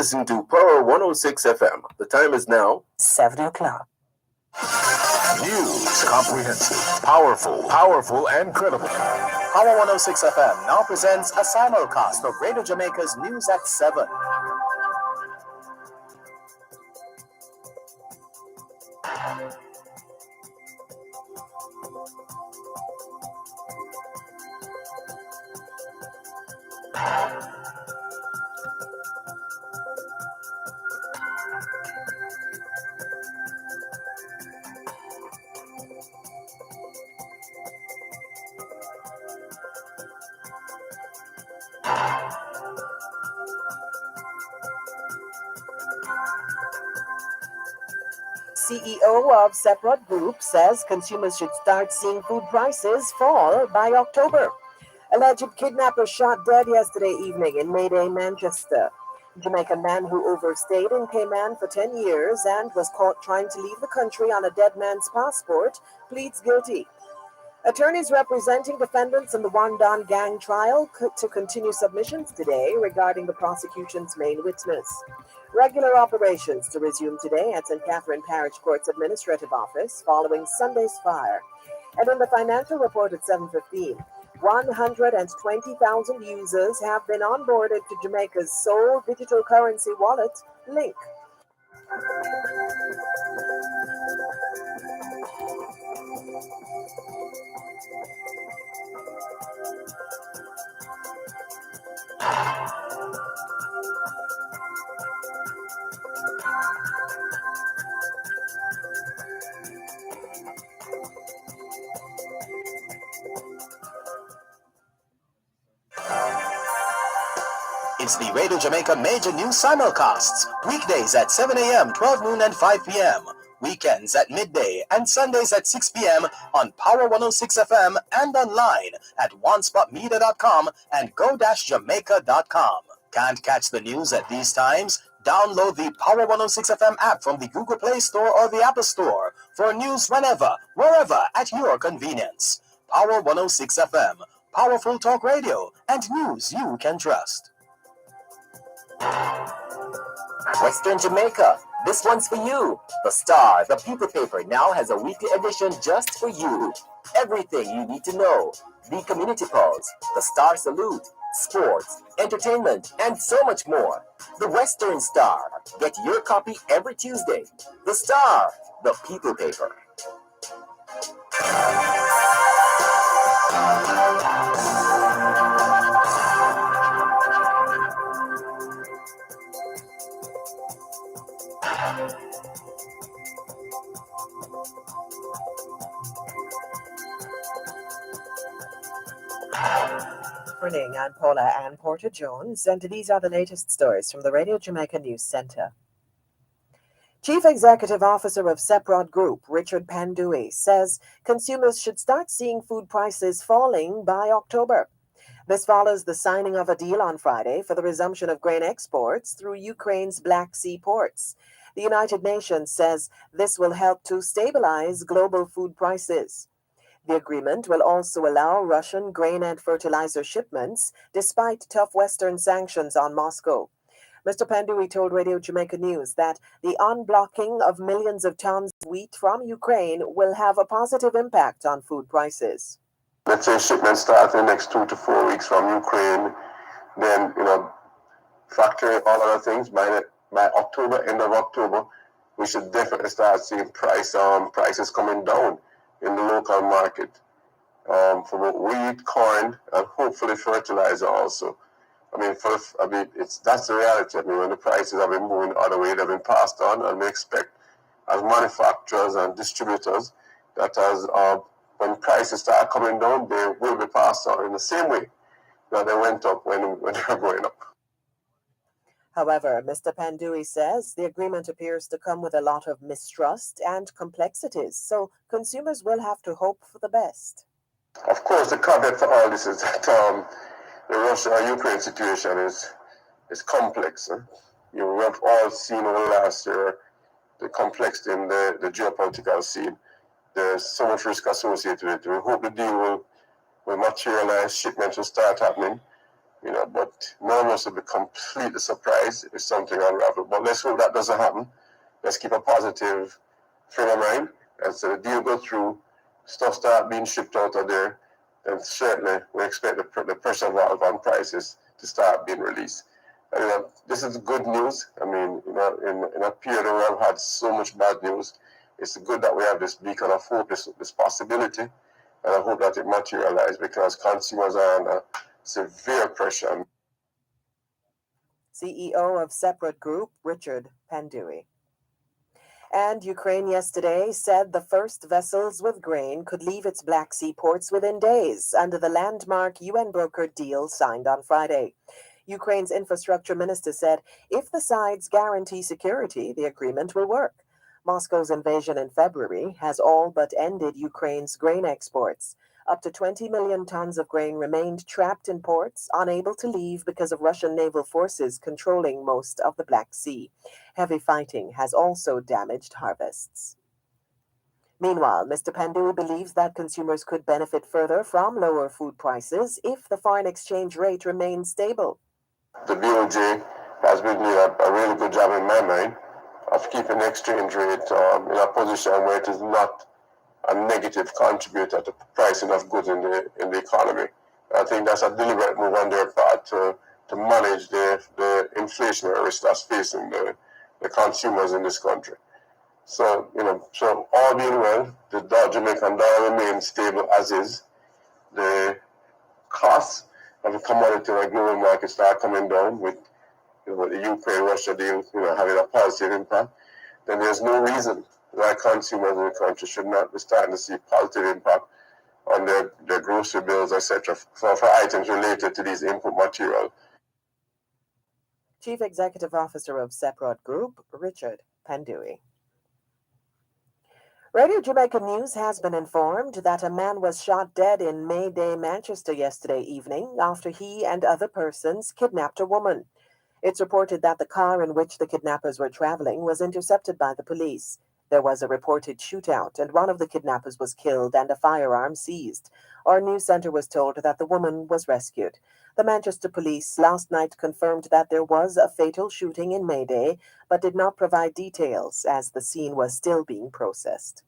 listening to Power 106 FM. The time is now 7 o'clock. News, comprehensive, powerful, and credible. Power 106 FM now presents a simulcast of Radio Jamaica's News at 7. CEO of Separate Group says consumers should start seeing food prices fall by October. Alleged kidnapper shot dead yesterday evening in Mayday, Manchester. Jamaican man who overstayed in Cayman for 10 years and was caught trying to leave the country on a dead man's passport pleads guilty. Attorneys representing defendants in the Wandon gang trial to continue submissions today regarding the prosecution's main witness. Regular operations to resume today at St. Catherine Parish Court's Administrative Office following Sunday's fire. And in the financial report at 7:15, 120,000 users have been onboarded to Jamaica's sole digital currency wallet, Link. It's the Radio Jamaica Major News Simulcasts. Weekdays at 7 a.m., 12 noon, and 5 p.m. Weekends at midday and Sundays at 6 p.m. on Power 106 FM and online at onespotmedia.com and go-jamaica.com. Can't catch the news at these times? Download the Power 106 FM app from the Google Play Store or the Apple Store for news whenever, wherever, at your convenience. Power 106 FM, powerful talk radio, and news you can trust. Western Jamaica, this one's for you. The Star, the people paper, now has a weekly edition just for you. Everything you need to know. The community pulse, the Star Salute, sports, entertainment, and so much more. The Western Star. Get your copy every Tuesday. The Star, the people paper. Morning, I'm Paula Ann Porter-Jones, and these are the latest stories from the Radio Jamaica News Center. Chief Executive Officer of Seprod Group, Richard Pandui, says consumers should start seeing food prices falling by October. This follows the signing of a deal on Friday for the resumption of grain exports through Ukraine's Black Sea ports. The United Nations says this will help to stabilize global food prices. The agreement will also allow Russian grain and fertilizer shipments, despite tough Western sanctions on Moscow. Mr. Pandui told Radio Jamaica News that the unblocking of millions of tons of wheat from Ukraine will have a positive impact on food prices. Let's say shipments start in the next 2 to 4 weeks from Ukraine, then, factoring all other things, by October, end of October, we should definitely start seeing prices coming down in the local market for wheat, corn, and hopefully fertilizer also. That's the reality. When the prices have been moving the other way, they've been passed on, and we expect as manufacturers and distributors that when prices start coming down, they will be passed on in the same way that they went up when they were going up. However, Mr. Pandui says the agreement appears to come with a lot of mistrust and complexities, so consumers will have to hope for the best. Of course, the caveat to all this is that the Russia-Ukraine situation is complex. We have all seen over the last year the complexity in the geopolitical scene. There's so much risk associated with it. We hope the deal will materialize, shipments will start happening, but none of us will be completely surprised if something unravels. But let's hope that doesn't happen. Let's keep a positive frame of mind. As the deal goes through, stuff start being shipped out of there, then certainly we expect the pressure valve on prices to start being released. And, this is good news. I mean, in a period where we've had so much bad news, it's good that we have this beacon of hope, this possibility, and I hope that it materializes because consumers are under severe pressure. CEO of Separate Group, Richard Pandui. And Ukraine yesterday said the first vessels with grain could leave its Black Sea ports within days under the landmark UN-brokered deal signed on Friday. Ukraine's infrastructure minister said if the sides guarantee security, the agreement will work. Moscow's invasion in February has all but ended Ukraine's grain exports. Up to 20 million tons of grain remained trapped in ports, unable to leave because of Russian naval forces controlling most of the Black Sea. Heavy fighting has also damaged harvests. Meanwhile, Mr. Pandui believes that consumers could benefit further from lower food prices if the foreign exchange rate remains stable. The BOJ has been doing a really good job in my mind of keeping the exchange rate in a position where it is not a negative contributor to pricing of goods in the economy. I think that's a deliberate move on their part to manage the inflationary risk that's facing the consumers in this country. So, so all being well, the Jamaican dollar remains stable as is. The costs of the commodity like global markets start coming down with the Ukraine-Russia deal having a positive impact. Then there's no reason why consumers in the country should not be starting to see positive impact on their grocery bills, etc., for items related to these input materials. Chief Executive Officer of Seprod Group, Richard Pandui. Radio Jamaica News has been informed that a man was shot dead in May Day, Manchester yesterday evening after he and other persons kidnapped a woman. It's reported that the car in which the kidnappers were traveling was intercepted by the police. There was a reported shootout, and one of the kidnappers was killed and a firearm seized. Our news centre was told that the woman was rescued. The Manchester police last night confirmed that there was a fatal shooting in Mayday, but did not provide details as the scene was still being processed.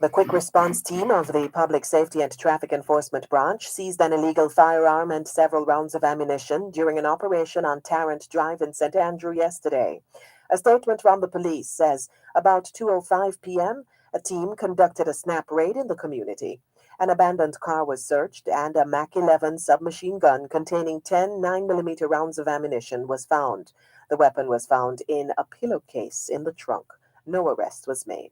The quick response team of the Public Safety and Traffic Enforcement Branch seized an illegal firearm and several rounds of ammunition during an operation on Tarrant Drive in St. Andrew yesterday. A statement from the police says about 2:05 p.m., a team conducted a snap raid in the community. An abandoned car was searched and a Mac 11 submachine gun containing 10 9mm rounds of ammunition was found. The weapon was found in a pillowcase in the trunk. No arrest was made.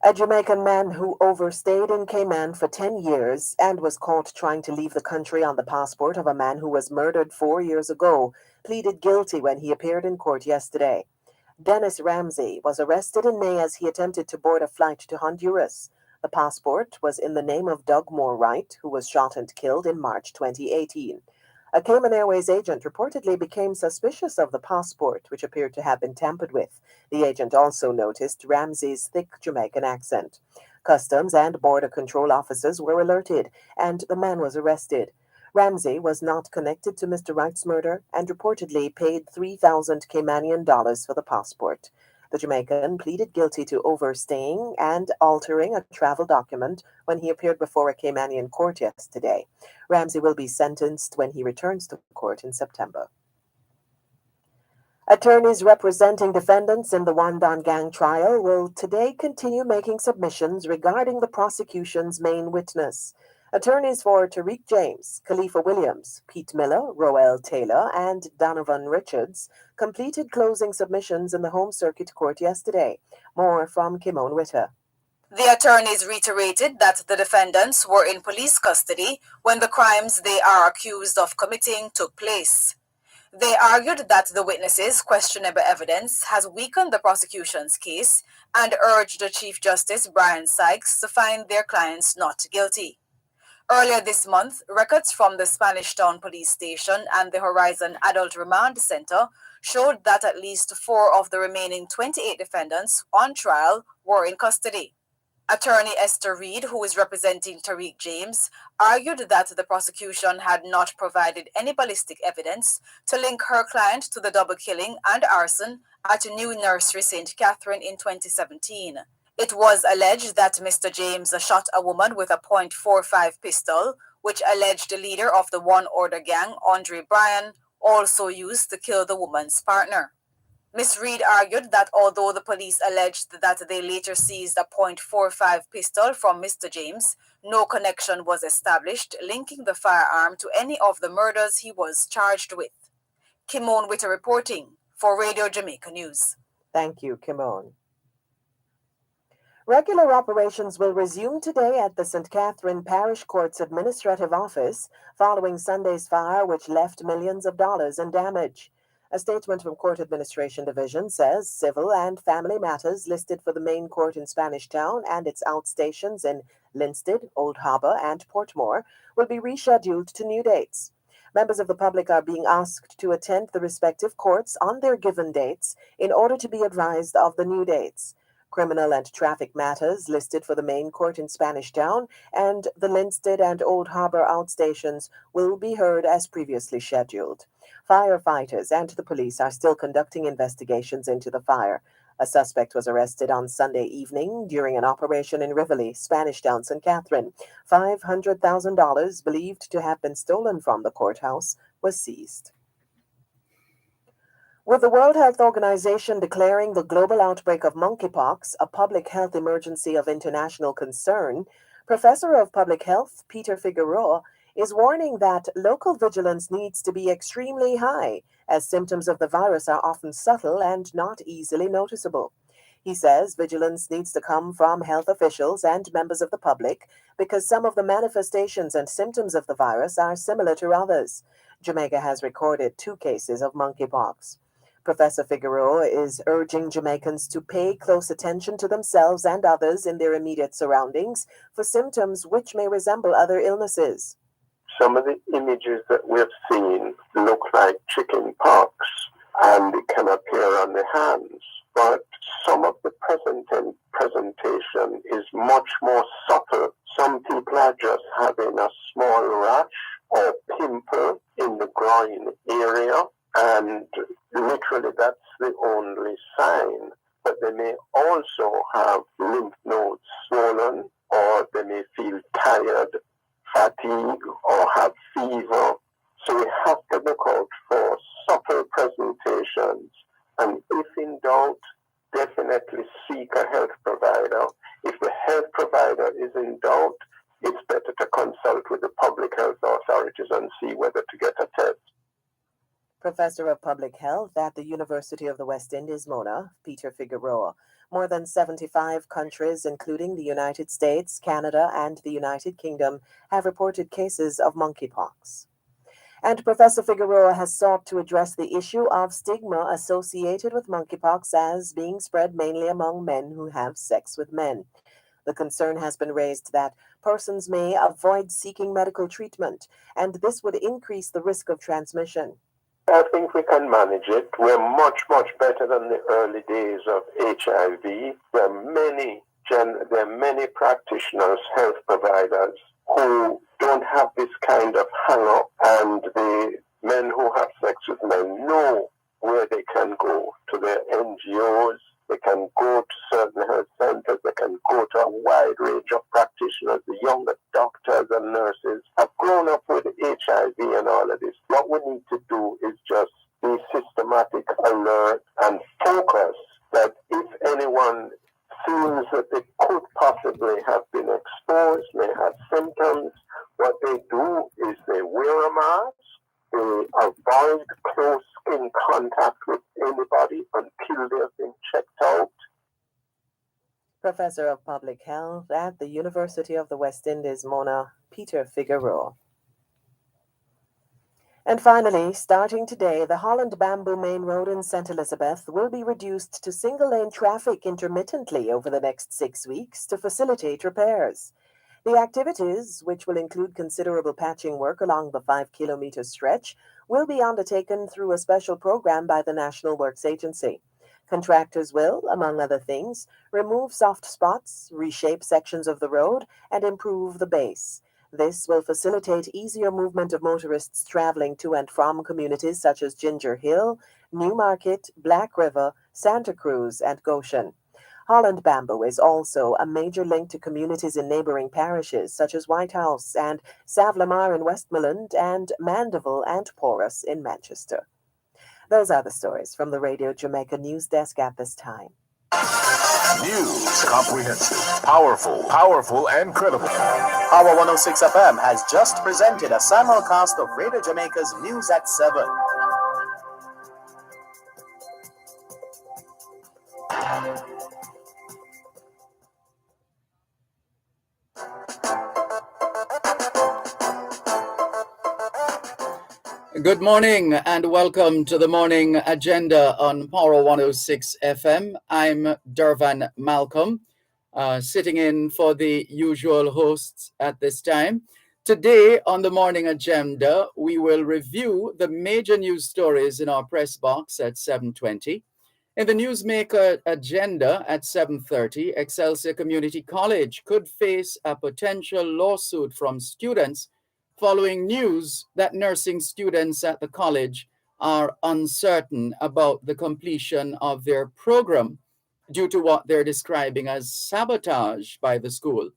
A Jamaican man who overstayed in Cayman for 10 years and was caught trying to leave the country on the passport of a man who was murdered 4 years ago pleaded guilty when he appeared in court yesterday. Dennis Ramsey was arrested in May as he attempted to board a flight to Honduras. The passport was in the name of Doug Moore Wright, who was shot and killed in March 2018. A Cayman Airways agent reportedly became suspicious of the passport, which appeared to have been tampered with. The agent also noticed Ramsey's thick Jamaican accent. Customs and Border Control officers were alerted, and the man was arrested. Ramsey was not connected to Mr. Wright's murder and reportedly paid 3,000 Caymanian dollars for the passport. The Jamaican pleaded guilty to overstaying and altering a travel document when he appeared before a Caymanian court yesterday. Ramsey will be sentenced when he returns to court in September. Attorneys representing defendants in the Wandon gang trial will today continue making submissions regarding the prosecution's main witness. Attorneys for Tariq James, Khalifa Williams, Pete Miller, Roel Taylor, and Donovan Richards completed closing submissions in the Home Circuit Court yesterday. More from Kimon Witter. The attorneys reiterated that the defendants were in police custody when the crimes they are accused of committing took place. They argued that the witnesses' questionable evidence has weakened the prosecution's case and urged the Chief Justice Brian Sykes to find their clients not guilty. Earlier this month, records from the Spanish Town Police Station and the Horizon Adult Remand Center showed that at least 4 of the remaining 28 defendants on trial were in custody. Attorney Esther Reed, who is representing Tariq James, argued that the prosecution had not provided any ballistic evidence to link her client to the double killing and arson at New Nursery St. Catherine in 2017. It was alleged that Mr. James shot a woman with a .45 pistol, which alleged the leader of the One Order gang, Andre Bryan, also used to kill the woman's partner. Ms. Reed argued that although the police alleged that they later seized a .45 pistol from Mr. James, no connection was established linking the firearm to any of the murders he was charged with. Kimon Witter reporting for Radio Jamaica News. Thank you, Kimon. Regular operations will resume today at the St. Catherine Parish Court's administrative office following Sunday's fire, which left millions of dollars in damage. A statement from Court Administration Division says civil and family matters listed for the main court in Spanish Town and its outstations in Linstead, Old Harbour, and Portmore will be rescheduled to new dates. Members of the public are being asked to attend the respective courts on their given dates in order to be advised of the new dates. Criminal and traffic matters listed for the main court in Spanish Town and the Linstead and Old Harbour outstations will be heard as previously scheduled. Firefighters and the police are still conducting investigations into the fire. A suspect was arrested on Sunday evening during an operation in Rivoli, Spanish Town, St. Catherine. $500,000 believed to have been stolen from the courthouse was seized. With the World Health Organization declaring the global outbreak of monkeypox a public health emergency of international concern, Professor of Public Health Peter Figueroa is warning that local vigilance needs to be extremely high, as symptoms of the virus are often subtle and not easily noticeable. He says vigilance needs to come from health officials and members of the public because some of the manifestations and symptoms of the virus are similar to others. Jamaica has recorded 2 cases of monkeypox. Professor Figueroa is urging Jamaicans to pay close attention to themselves and others in their immediate surroundings for symptoms which may resemble other illnesses. Some of the images that we have seen look like chicken pox and it can appear on the hands, but some of the presentation is much more subtle. Some people are just having a small rash or pimple in the groin area, and literally that's the only sign. But they may also have lymph nodes swollen, or they may feel tired, fatigue, or have fever. So we have to look out for subtle presentations, and if in doubt, definitely seek a health provider. If the health provider is in doubt, it's better to consult with the public health authorities and see whether to get a test. Professor of Public Health at the University of the West Indies, Mona, Peter Figueroa. More than 75 countries, including the United States, Canada, and the United Kingdom, have reported cases of monkeypox. And Professor Figueroa has sought to address the issue of stigma associated with monkeypox as being spread mainly among men who have sex with men. The concern has been raised that persons may avoid seeking medical treatment, and this would increase the risk of transmission. I think we can manage it. We're much, much better than the early days of HIV. There are many practitioners, health providers, who don't have this kind of hang-up, and the men who have sex with men know where they can go to their NGOs. They can go to certain health centers. They can go to a wide range of practitioners. The younger doctors and nurses have grown up with HIV and all of this. What we need to do is just be systematic, alert, and focus that if anyone seems that they could possibly have been exposed, may have symptoms, what they do is they wear a mask, they avoid close skin contact with anybody until they've been checked out. Professor of Public Health at the University of the West Indies, Mona, Peter Figueroa. And finally, starting today, the Holland Bamboo Main Road in St. Elizabeth will be reduced to single-lane traffic intermittently over the next 6 weeks to facilitate repairs. The activities, which will include considerable patching work along the 5-kilometer stretch, will be undertaken through a special program by the National Works Agency. Contractors will, among other things, remove soft spots, reshape sections of the road, and improve the base. This will facilitate easier movement of motorists traveling to and from communities such as Ginger Hill, Newmarket, Black River, Santa Cruz, and Goshen. Holland Bamboo is also a major link to communities in neighboring parishes such as White House and Savlamar in Westmoreland and Mandeville and Porus in Manchester. Those are the stories from the Radio Jamaica News Desk at this time. News, comprehensive, powerful, and credible. Power 106 FM has just presented a simulcast of Radio Jamaica's News at 7. Good morning and welcome to the morning agenda on Power 106 FM. I'm Dervan Malcolm, sitting in for the usual hosts at this time. Today on the morning agenda, we will review the major news stories in our press box at 7:20. In the Newsmaker agenda at 7:30, Excelsior Community College could face a potential lawsuit from students following news that nursing students at the college are uncertain about the completion of their program due to what they're describing as sabotage by the school.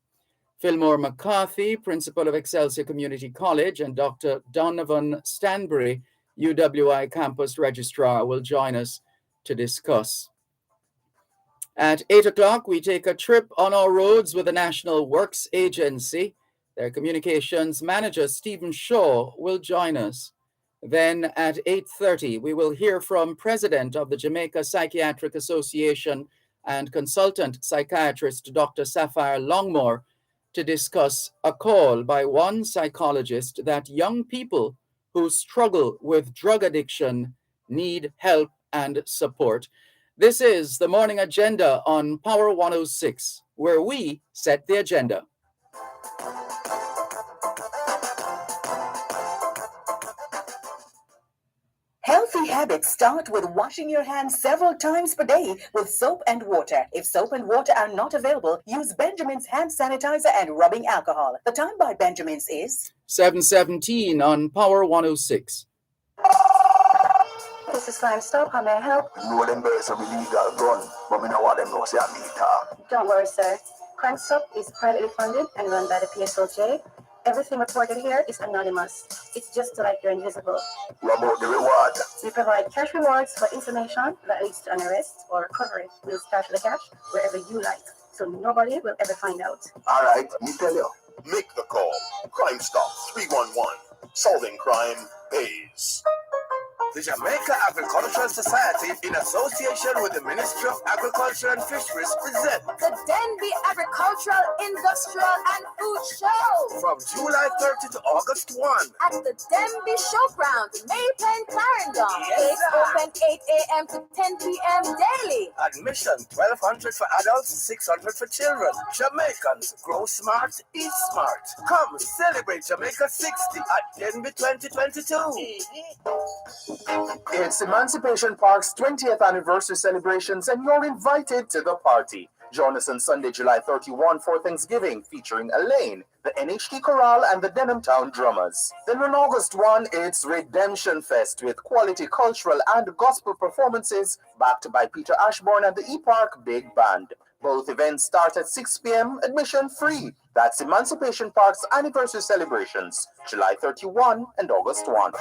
Fillmore McCarthy, principal of Excelsior Community College, and Dr. Donovan Stanbury, UWI campus registrar, will join us to discuss. At 8 o'clock, we take a trip on our roads with the National Works Agency. Their communications manager, Stephen Shaw, will join us. Then at 8:30, we will hear from President of the Jamaica Psychiatric Association and consultant psychiatrist, Dr. Sapphire Longmore, to discuss a call by one psychologist that young people who struggle with drug addiction need help and support. This is the morning agenda on Power 106, where we set the agenda. Healthy habits start with washing your hands several times per day with soap and water. If soap and water are not available, use Benjamin's hand sanitizer and rubbing alcohol. The time by Benjamin's is 7:17 on Power 106. This is Crime Stop. How may I help? Know them birds have illegal gun, but me know what them know say I need talk. Don't worry, sir. Crime Stop is privately funded and run by the PSOJ. Everything reported here is anonymous. It's just like you're invisible. What about the reward? We provide cash rewards for information that leads to an arrest or recovery. We'll cash the cash wherever you like, so nobody will ever find out. All right, me tell you. Make the call. Crime Stop 311. Solving crime pays. The Jamaica Agricultural Society, in association with the Ministry of Agriculture and Fisheries, present the Denby Agricultural, Industrial and Food Show from July 30 to August 1 at the Denby Showground, Maypen, Clarendon. Yes, It's open 8 a.m. to 10 p.m. daily. Admission $1,200 for adults, $600 for children. Jamaicans, grow smart, eat smart. Come celebrate Jamaica 60 at Denby 2022. It's Emancipation Park's 20th anniversary celebrations, and you're invited to the party. Join us on Sunday, July 31 for Thanksgiving, featuring Elaine, the NHT Chorale, and the Denham Town Drummers. Then on August 1, it's Redemption Fest with quality cultural and gospel performances backed by Peter Ashbourne and the E-Park Big Band. Both events start at 6 p.m., admission free. That's Emancipation Park's anniversary celebrations, July 31 and August 1.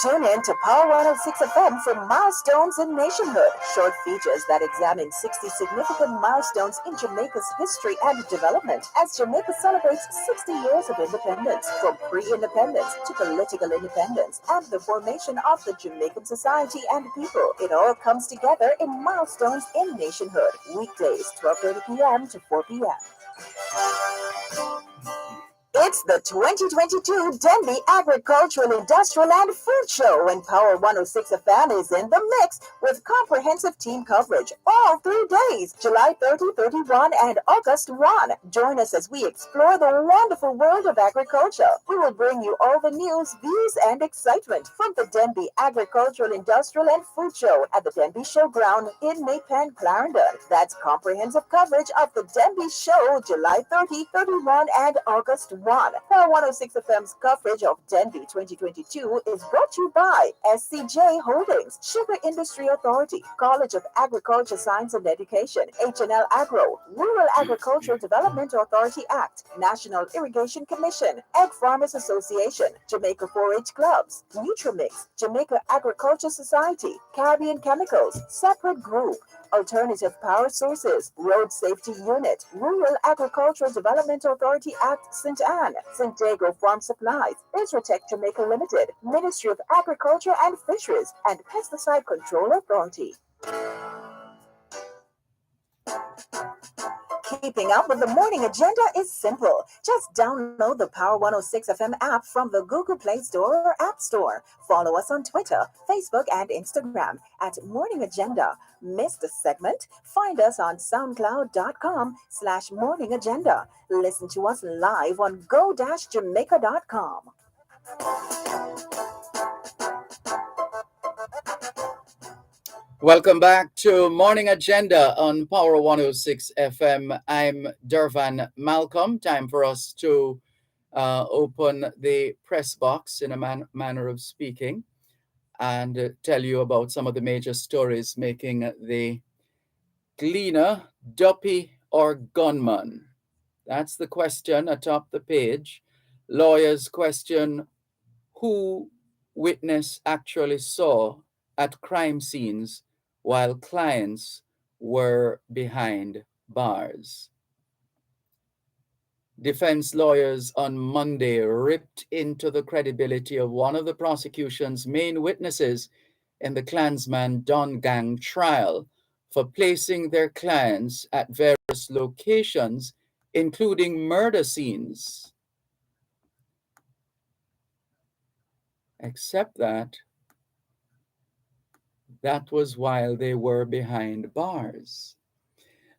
Tune in to Power 106 FM for Milestones in Nationhood, short features that examine 60 significant milestones in Jamaica's history and development as Jamaica celebrates 60 years of independence, from pre-independence to political independence and the formation of the Jamaican society and people. It all comes together in Milestones in Nationhood, weekdays 12:30 p.m. to 4 p.m. It's the 2022 Denby Agricultural, Industrial, and Food Show, and Power 106 FM is in the mix with comprehensive team coverage all 3 days, July 30, 31, and August 1. Join us as we explore the wonderful world of agriculture. We will bring you all the news, views, and excitement from the Denby Agricultural, Industrial, and Food Show at the Denby Showground in Maypen, Clarendon. That's comprehensive coverage of the Denby Show, July 30, 31, and August 1. Power 106 FM's coverage of Denby 2022 is brought to you by SCJ Holdings, Sugar Industry Authority, College of Agriculture, Science and Education, H&L Agro, Rural Agricultural Development Authority Act, National Irrigation Commission, Egg Farmers Association, Jamaica 4-H Clubs, Nutrimix, Jamaica Agriculture Society, Caribbean Chemicals, Separate Group, Alternative Power Sources, Road Safety Unit, Rural Agricultural Development Authority Act, St. Anne, St. Diego Farm Supplies, Isratech Jamaica Limited, Ministry of Agriculture and Fisheries, and Pesticide Control Authority. Keeping up with the morning agenda is simple. Just download the Power 106 FM app from the Google Play Store or App Store. Follow us on Twitter, Facebook, and Instagram at Morning Agenda. Missed a segment? Find us on soundcloud.com/Morning Agenda. Listen to us live on go-jamaica.com. Welcome back to Morning Agenda on Power 106 FM. I'm Dervan Malcolm. Time for us to open the press box in a manner of speaking and tell you about some of the major stories making the Gleaner, Duppy, or Gunman? That's the question atop the page. Lawyers question who witness actually saw at crime scenes while clients were behind bars. Defense lawyers on Monday ripped into the credibility of one of the prosecution's main witnesses in the Klansman Don Gang trial for placing their clients at various locations, including murder scenes. Except that was while they were behind bars.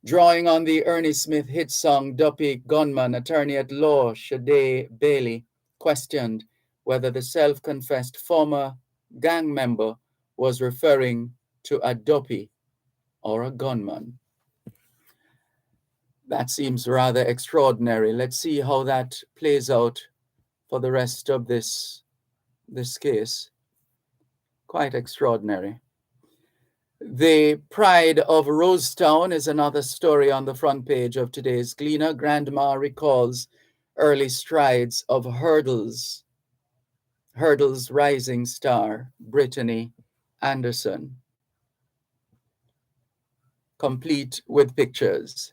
Drawing on the Ernie Smith hit song Duppy Gunman, attorney at law Shade Bailey questioned whether the self-confessed former gang member was referring to a duppy or a gunman. That seems rather extraordinary. Let's see how that plays out for the rest of this case. Quite extraordinary. The pride of Rosetown is another story on the front page of today's Gleaner. Grandma recalls early strides of Hurdles rising star, Brittany Anderson. Complete with pictures.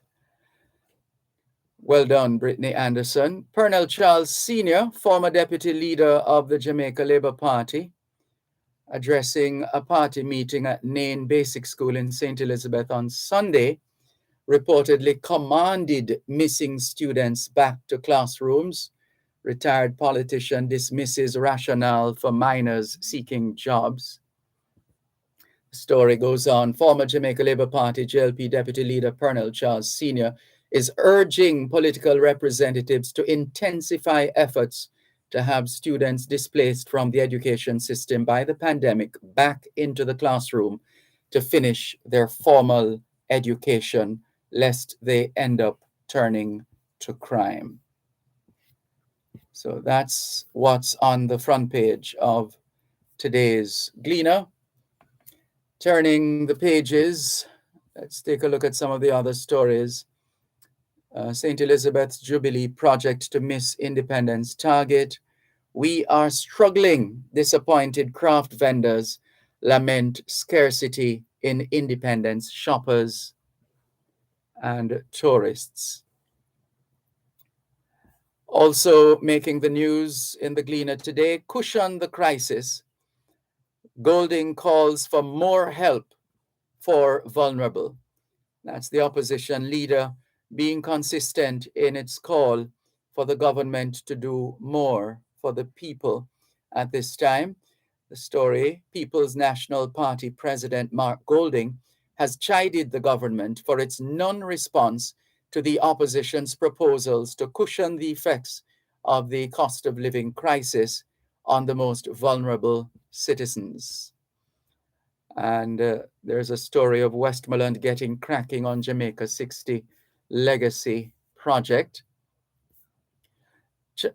Well done, Brittany Anderson. Pernell Charles Sr., former deputy leader of the Jamaica Labour Party, addressing a party meeting at Nain Basic School in St. Elizabeth on Sunday, reportedly commanded missing students back to classrooms. Retired politician dismisses rationale for minors seeking jobs. The story goes on. Former Jamaica Labour Party JLP Deputy Leader Pernell Charles Sr. is urging political representatives to intensify efforts to have students displaced from the education system by the pandemic back into the classroom to finish their formal education, lest they end up turning to crime. So that's what's on the front page of today's Gleaner. Turning the pages, let's take a look at some of the other stories. St. Elizabeth's Jubilee project to miss Independence target. We are struggling. Disappointed craft vendors lament scarcity in Independence shoppers and tourists. Also making the news in the Gleaner today, cushion the crisis. Golding calls for more help for vulnerable. That's the opposition leader being consistent in its call for the government to do more for the people at this time. The story, People's National Party President Mark Golding has chided the government for its non-response to the opposition's proposals to cushion the effects of the cost of living crisis on the most vulnerable citizens. And there's a story of Westmoreland getting cracking on Jamaica 60 legacy project.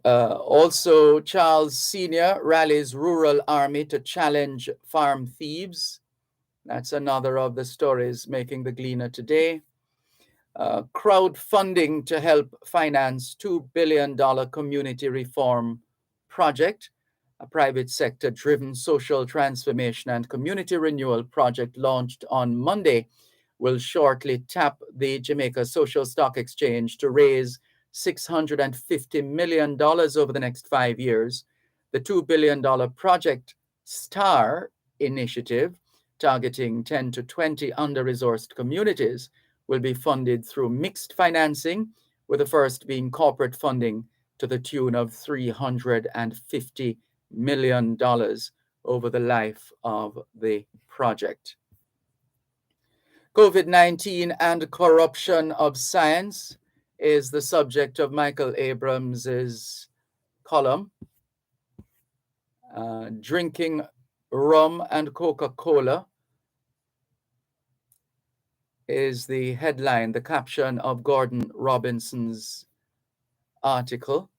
Also, Charles Sr. rallies rural army to challenge farm thieves. That's another of the stories making the Gleaner today. Crowdfunding to help finance $2 billion community reform project, a private sector driven social transformation and community renewal project launched on Monday, will shortly tap the Jamaica Social Stock Exchange to raise $650 million over the next 5 years. The $2 billion Project STAR initiative, targeting 10 to 20 under-resourced communities, will be funded through mixed financing, with the first being corporate funding to the tune of $350 million over the life of the project. COVID-19 and corruption of science is the subject of Michael Abrams's column. Drinking rum and Coca-Cola is the headline, the caption of Gordon Robinson's article.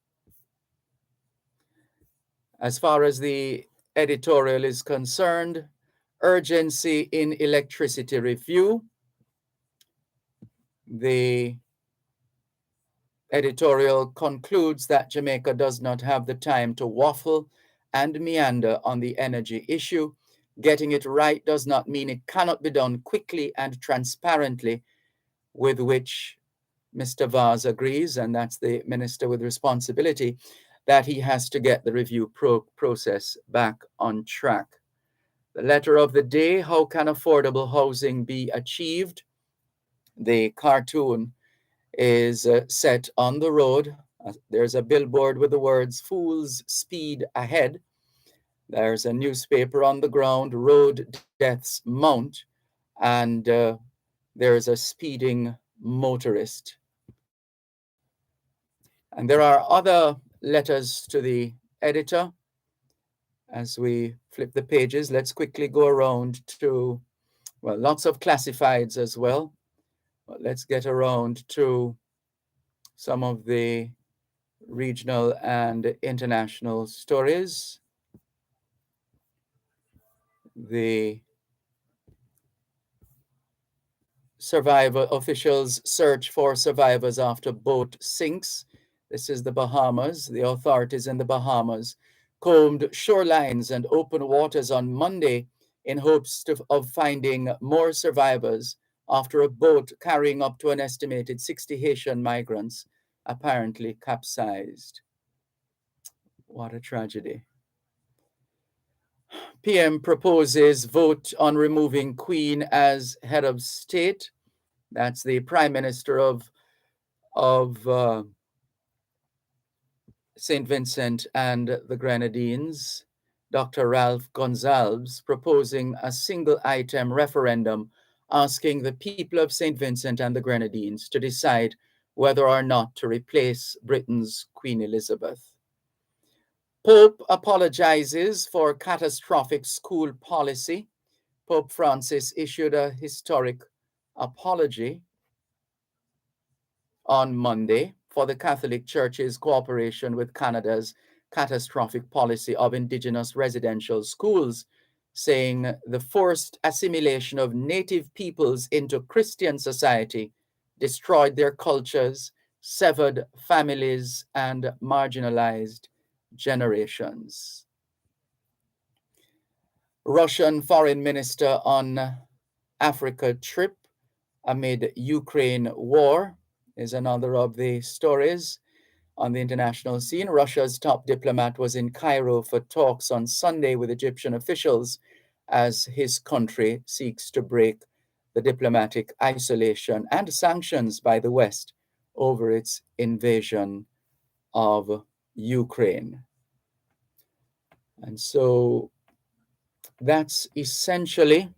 As far as the editorial is concerned, urgency in electricity review. The editorial concludes that Jamaica does not have the time to waffle and meander on the energy issue. Getting it right does not mean it cannot be done quickly and transparently, with which Mr. Vaz agrees, and that's the minister with responsibility, that he has to get the review process back on track. The letter of the day, how can affordable housing be achieved? The cartoon is set on the road. There's a billboard with the words, "Fools speed ahead." There's a newspaper on the ground, "Road deaths mount," and there's a speeding motorist. And there are other letters to the editor. As we flip the pages, let's quickly go around to, well, lots of classifieds as well. But let's get around to some of the regional and international stories. The survivor officials search for survivors after boat sinks. This is the Bahamas. The authorities in the Bahamas combed shorelines and open waters on Monday in hopes of finding more survivors after a boat carrying up to an estimated 60 Haitian migrants apparently capsized. What a tragedy. PM proposes vote on removing Queen as head of state. That's the Prime Minister of St. Vincent and the Grenadines, Dr. Ralph Gonsalves, proposing a single-item referendum asking the people of St. Vincent and the Grenadines to decide whether or not to replace Britain's Queen Elizabeth. Pope apologizes for catastrophic school policy. Pope Francis issued a historic apology on Monday for the Catholic Church's cooperation with Canada's catastrophic policy of Indigenous residential schools, saying the forced assimilation of Native peoples into Christian society destroyed their cultures, severed families, and marginalized generations. Russian foreign minister on Africa trip amid Ukraine war is another of the stories on the international scene. Russia's top diplomat was in Cairo for talks on Sunday with Egyptian officials as his country seeks to break the diplomatic isolation and sanctions by the West over its invasion of Ukraine. And so that's essentially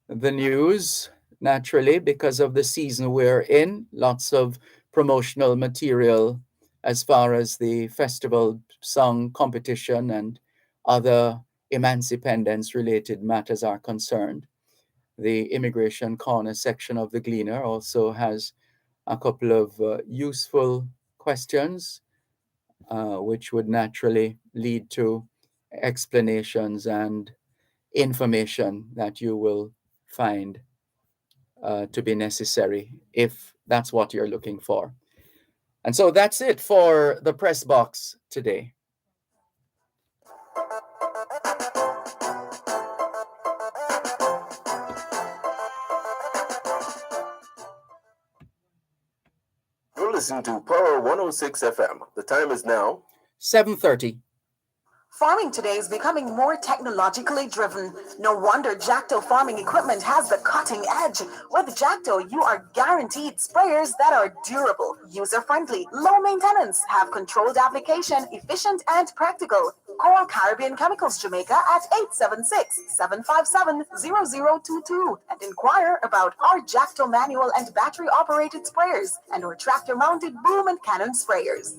the news, naturally, because of the season we're in. Lots of promotional material as far as the festival song competition and other emancipendence related matters are concerned. The Immigration Corner section of the Gleaner also has a couple of useful questions, which would naturally lead to explanations and information that you will find to be necessary if that's what you're looking for. And so that's it for the press box today. You're listening to Power 106 FM. The time is now 7:30. Farming today is becoming more technologically driven. No wonder Jacto farming equipment has the cutting edge. With Jacto, you are guaranteed sprayers that are durable, user-friendly, low maintenance, have controlled application, efficient and practical. Call Caribbean Chemicals Jamaica at 876-757-0022 and inquire about our Jacto manual and battery-operated sprayers and our tractor-mounted boom and cannon sprayers.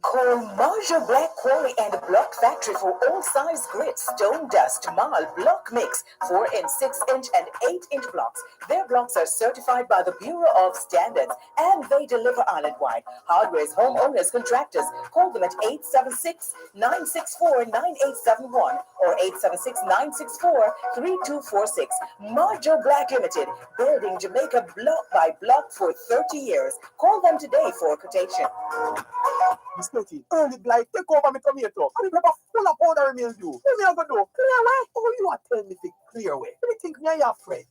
Call Marja Black Quarry and Block Factory for all size grit, stone dust, marl, block mix, 4-inch, 6-inch, and 8-inch blocks. Their blocks are certified by the Bureau of Standards and they deliver island-wide. Hardware's homeowners, contractors. Call them at 876-964-9871 or 876-964-3246. Marja Black Limited, building Jamaica block by block for 30 years. Call them today for a quotation. Miss Betty, early blight, take over my tomato. I'm going to full of powder mildew. What me I going to do? Clear away? Oh, you are telling me to clear away. What do you think me are your friend?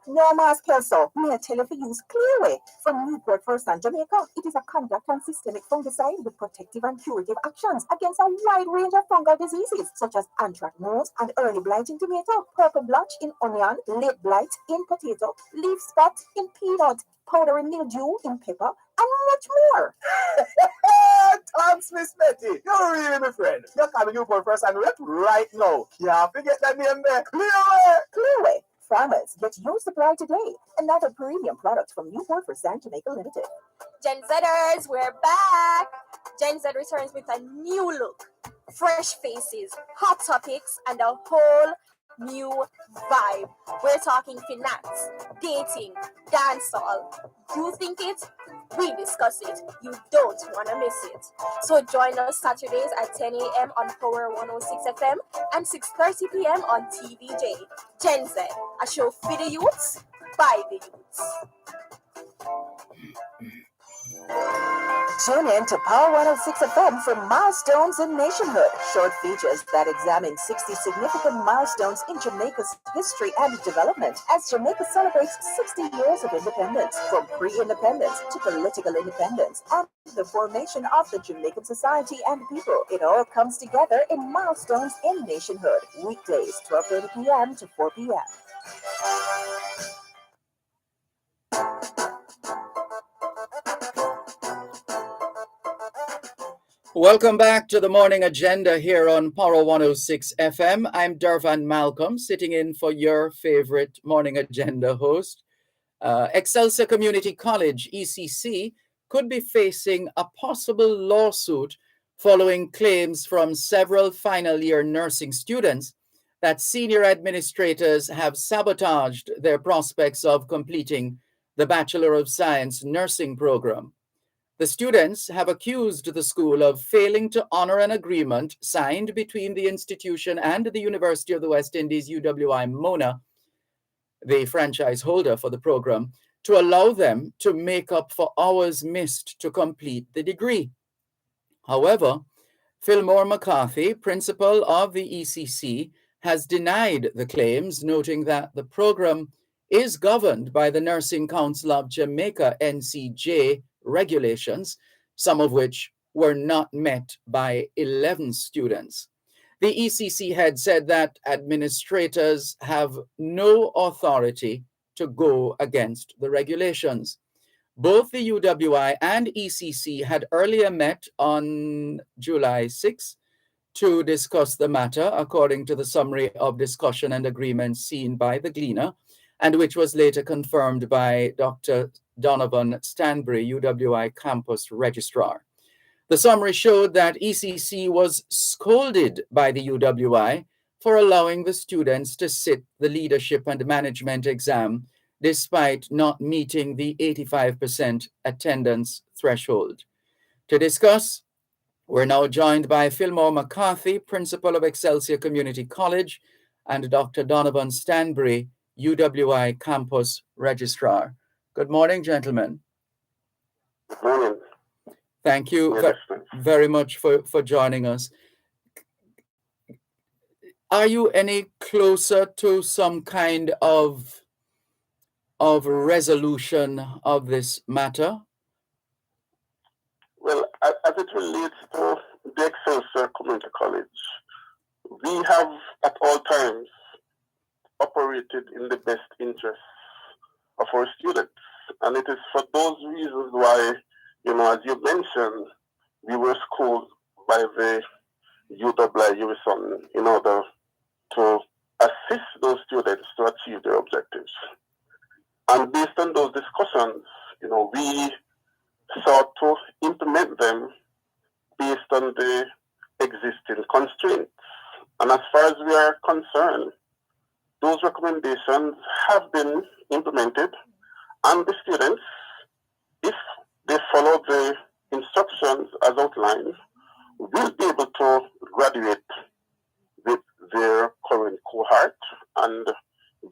No, Mas Kelso, may I tell you to use Clearway from Newport First and Jamaica. It is a contact and systemic fungicide with protective and curative actions against a wide range of fungal diseases such as anthracnose and early blight in tomato, purple blotch in onion, late blight in potato, leaf spot in peanut, powdery mildew in pepper, and much more. Thanks, Miss Betty. You're really my friend. You're coming Newport First and Rep right now. Can't forget that name there. Clearway. Clearway. Farmers, get your supply today. Another premium product from Newport for San Jamaica Limited. Gen Zers, we're back. Gen Z returns with a new look, fresh faces, hot topics, and a whole new vibe. We're talking finance, dating, dancehall. You think it? We discuss it. You don't want to miss it. So join us Saturdays at 10 a.m. on Power 106 FM and 6:30 p.m. on TVJ. Gen Z, a show for the youths, by the youths. Tune in to Power 106 FM for Milestones in Nationhood, short features that examine 60 significant milestones in Jamaica's history and development as Jamaica celebrates 60 years of independence, from pre-independence to political independence, and the formation of the Jamaican society and people. It all comes together in Milestones in Nationhood, weekdays 12:30 p.m. to 4 p.m. Welcome back to the morning agenda here on Power 106 FM. I'm Dervan Malcolm, sitting in for your favorite morning agenda host. Excelsior Community College, ECC, could be facing a possible lawsuit following claims from several final year nursing students that senior administrators have sabotaged their prospects of completing the Bachelor of Science nursing program. The students have accused the school of failing to honor an agreement signed between the institution and the University of the West Indies, UWI Mona, the franchise holder for the program, to allow them to make up for hours missed to complete the degree. However, Fillmore McCarthy, principal of the ECC, has denied the claims, noting that the program is governed by the Nursing Council of Jamaica, NCJ, regulations, some of which were not met by 11 students. The ECC head said that administrators have no authority to go against the regulations. Both the UWI and ECC had earlier met on July 6 to discuss the matter, according to the summary of discussion and agreement seen by the Gleaner, and which was later confirmed by Dr. Donovan Stanbury, UWI campus registrar. The summary showed that ECC was scolded by the UWI for allowing the students to sit the leadership and management exam despite not meeting the 85% attendance threshold. To discuss, we're now joined by Fillmore McCarthy, Principal of Excelsior Community College, and Dr. Donovan Stanbury, UWI Campus Registrar. Good morning, gentlemen. Good morning. Thank you very much for joining us. Are you any closer to some kind of resolution of this matter? Well, as it relates to the Excelsior Community College, we have at all times operated in the best interests of our students. And it is for those reasons why, as you mentioned, we were schooled by the UWI Unison in order to assist those students to achieve their objectives. And based on those discussions, we sought to implement them based on the existing constraints. And as far as we are concerned, those recommendations have been implemented, and the students, if they follow the instructions as outlined, will be able to graduate with their current cohort and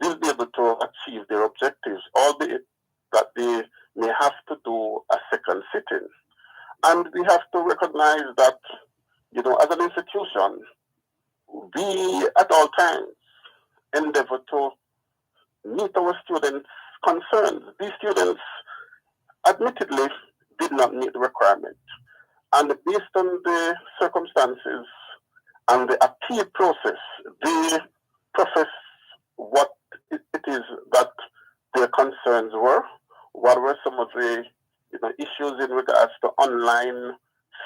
will be able to achieve their objectives, albeit that they may have to do a second sitting. And we have to recognize that, as an institution, we at all times endeavor to meet our students' concerns. These students admittedly did not meet the requirement. And based on the circumstances and the appeal process, they profess what it is that their concerns were. What were some of the issues in regards to online,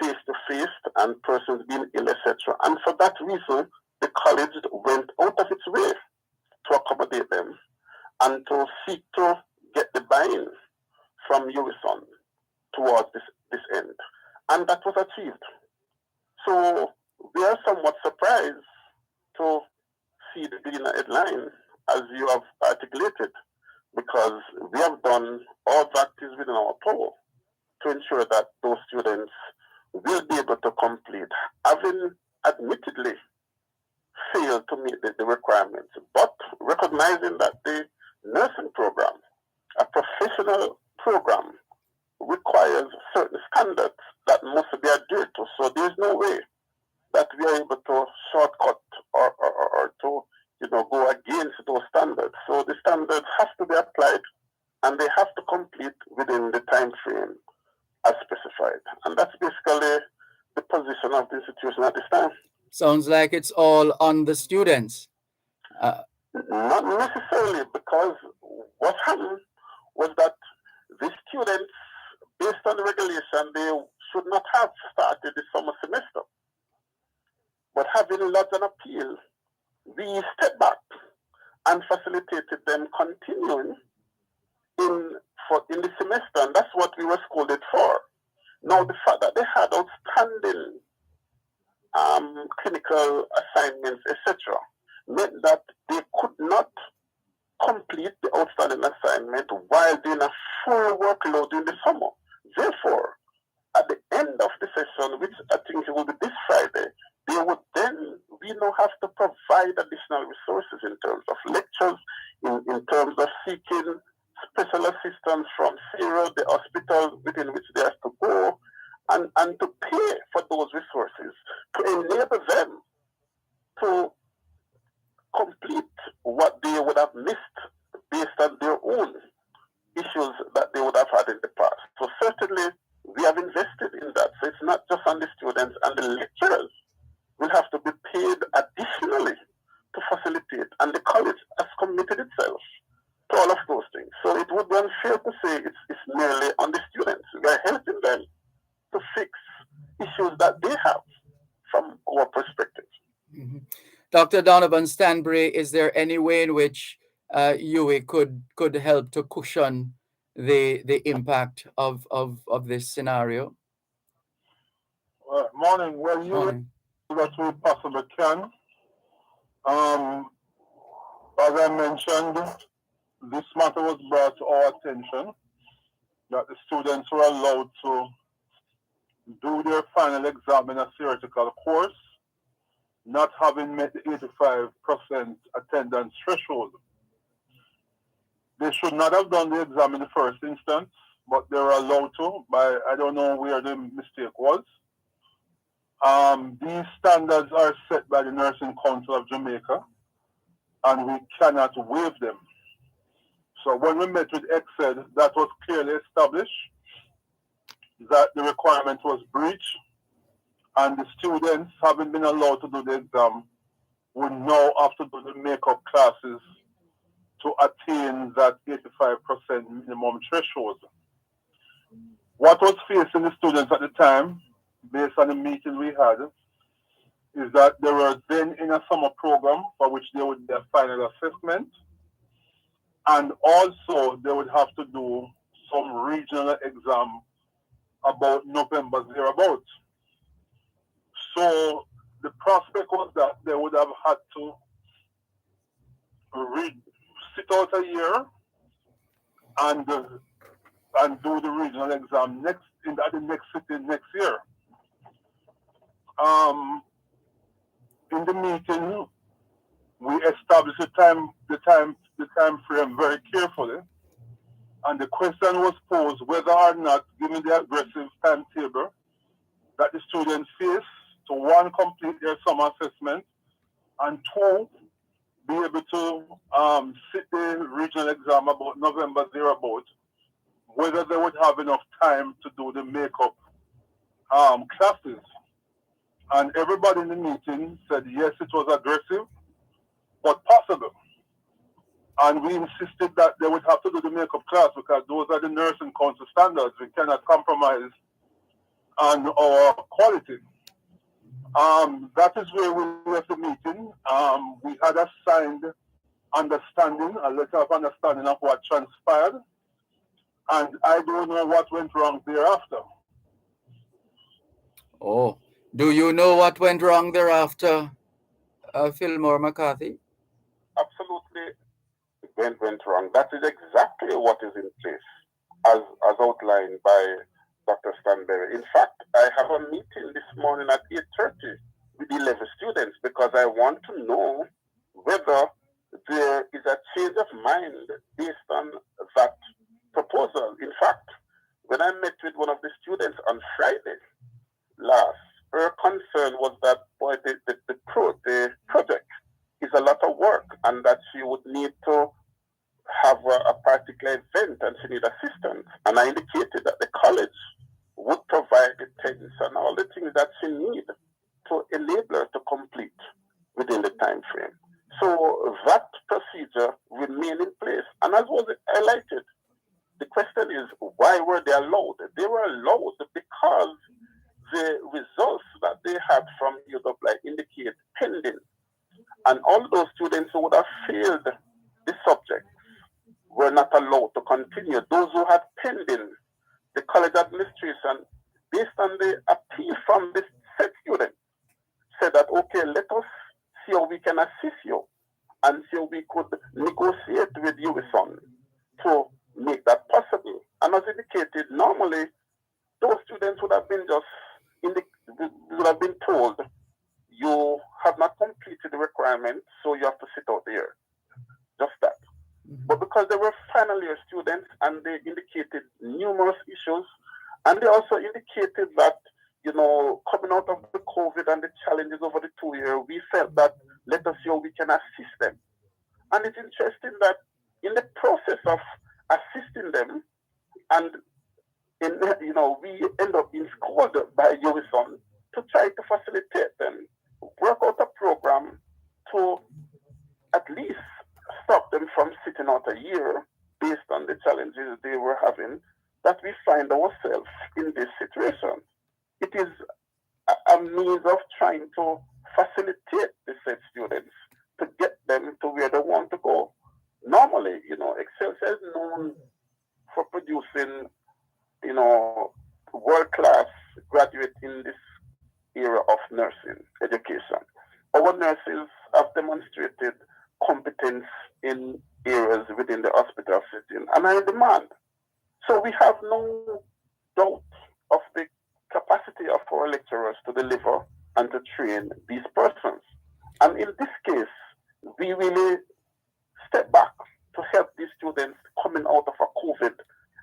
face-to-face, and persons being ill, etc. And for that reason, the college went out of its way to accommodate them and to seek to get the buy-in from Unison towards this end. And that was achieved. So we are somewhat surprised to see the Gleaner headline, as you have articulated, because we have done all that is within our power to ensure that those students will be able to complete, having admittedly failed to meet the requirements, but recognizing that the nursing program, a professional program, requires certain standards that must be adhered to. So there's no way that we are able to shortcut or to go against those standards. So the standards have to be applied and they have to complete within the time frame as specified. And that's basically the position of the institution at this time. Sounds like it's all on the students. Not necessarily, because what happened was that the students, based on the regulation, they should not have started the summer semester. But having lodged an appeal, we stepped back and facilitated them continuing in the semester, and that's what we were scolded for. Now, the fact that they had outstanding clinical assignments, etc., meant that they could not complete the outstanding assignment while doing a full workload in the summer. Therefore, at the end of the session, which I think will be this Friday, they would then, have to provide additional resources in terms of lectures, in terms of seeking special assistance from CERO, the hospital within which they have to go, and to pay for those resources to enable them to complete what they would have missed based on their own issues that they would have had in the past. So certainly we have invested in that. So it's not just on the students, and the lecturers will have to be paid additionally to facilitate. And the college has committed itself to all of those things. So it would be unfair to say it's merely on the students. We are helping them to fix issues that they have from our perspective. Mm-hmm. Dr. Donovan Stanbury, is there any way in which UWI could help to cushion the impact of this scenario? Morning. Well, UWI do what we possibly can. As I mentioned, this matter was brought to our attention that the students were allowed to do their final exam in a theoretical course, not having met the 85% attendance threshold. They should not have done the exam in the first instance, but they were allowed to. I don't know where the mistake was. These standards are set by the Nursing Council of Jamaica, and we cannot waive them. So when we met with EXED, that was clearly established that the requirement was breached, and the students, having been allowed to do the exam, would now have to do the makeup classes to attain that 85% minimum threshold. What was facing the students at the time, based on the meeting we had, is that they were then in a summer program for which they would do a final assessment, and also they would have to do some regional exam about November thereabouts. So the prospect was that they would have had to sit out a year and do the regional exam at the next sitting next year. In the meeting, we established the time frame very carefully, and the question was posed whether or not, given the aggressive timetable that the students face, to one, complete their summer assessment, and two, be able to sit the regional exam about November thereabout, whether they would have enough time to do the makeup classes. And everybody in the meeting said yes, it was aggressive, but possible. And we insisted that they would have to do the makeup class because those are the Nursing Council standards. We cannot compromise on our quality. That is where we left the meeting. We had a signed understanding, a letter of understanding of what transpired, and I don't know what went wrong thereafter. Oh, do you know what went wrong thereafter, Fillmore McCarthy? Absolutely, went wrong. That is exactly what is in place, as outlined by Dr. Stanbury. In fact, I have a meeting this morning at 8:30 with 11 students because I want to know whether there is a change of mind based on that proposal. In fact, when I met with one of the students on Friday last, her concern was that the project is a lot of work and that she would need to have a particular event and she need assistance. And I indicated that the college would provide the tents and all the things that she need to enable her to complete within the time frame. So that procedure remained in place. And as was highlighted, the question is, why were they allowed? They were allowed because the results that they had from UWI indicate pending. And all those students who would have failed the subject were not allowed to continue. Those who had pending, the college administration, based on the appeal from the said student, said that, okay, let us see how we can assist you and see how we could negotiate with UWI to make that possible. And as indicated, normally those students would have been would have been told, you have not completed the requirement, so you have to sit out there. Just that. But because they were final year students and they indicated numerous issues, and they also indicated that, coming out of the COVID and the challenges over the 2 years, we felt that let us see how we can assist them. And it's interesting that in the process of assisting them, and we end up being called by UWI to try to facilitate them, work out a program to at least stop them them from sitting out a year based on the challenges they were having that we find ourselves in this situation. It is a means of trying to facilitate the said students to get them to where they want to go. Normally, Excelsior is known for producing, world-class graduates in this era of nursing education. Our nurses have demonstrated competence in areas within the hospital setting and are in demand. So we have no doubt of the capacity of our lecturers to deliver and to train these persons. And in this case, we really step back to help these students coming out of a COVID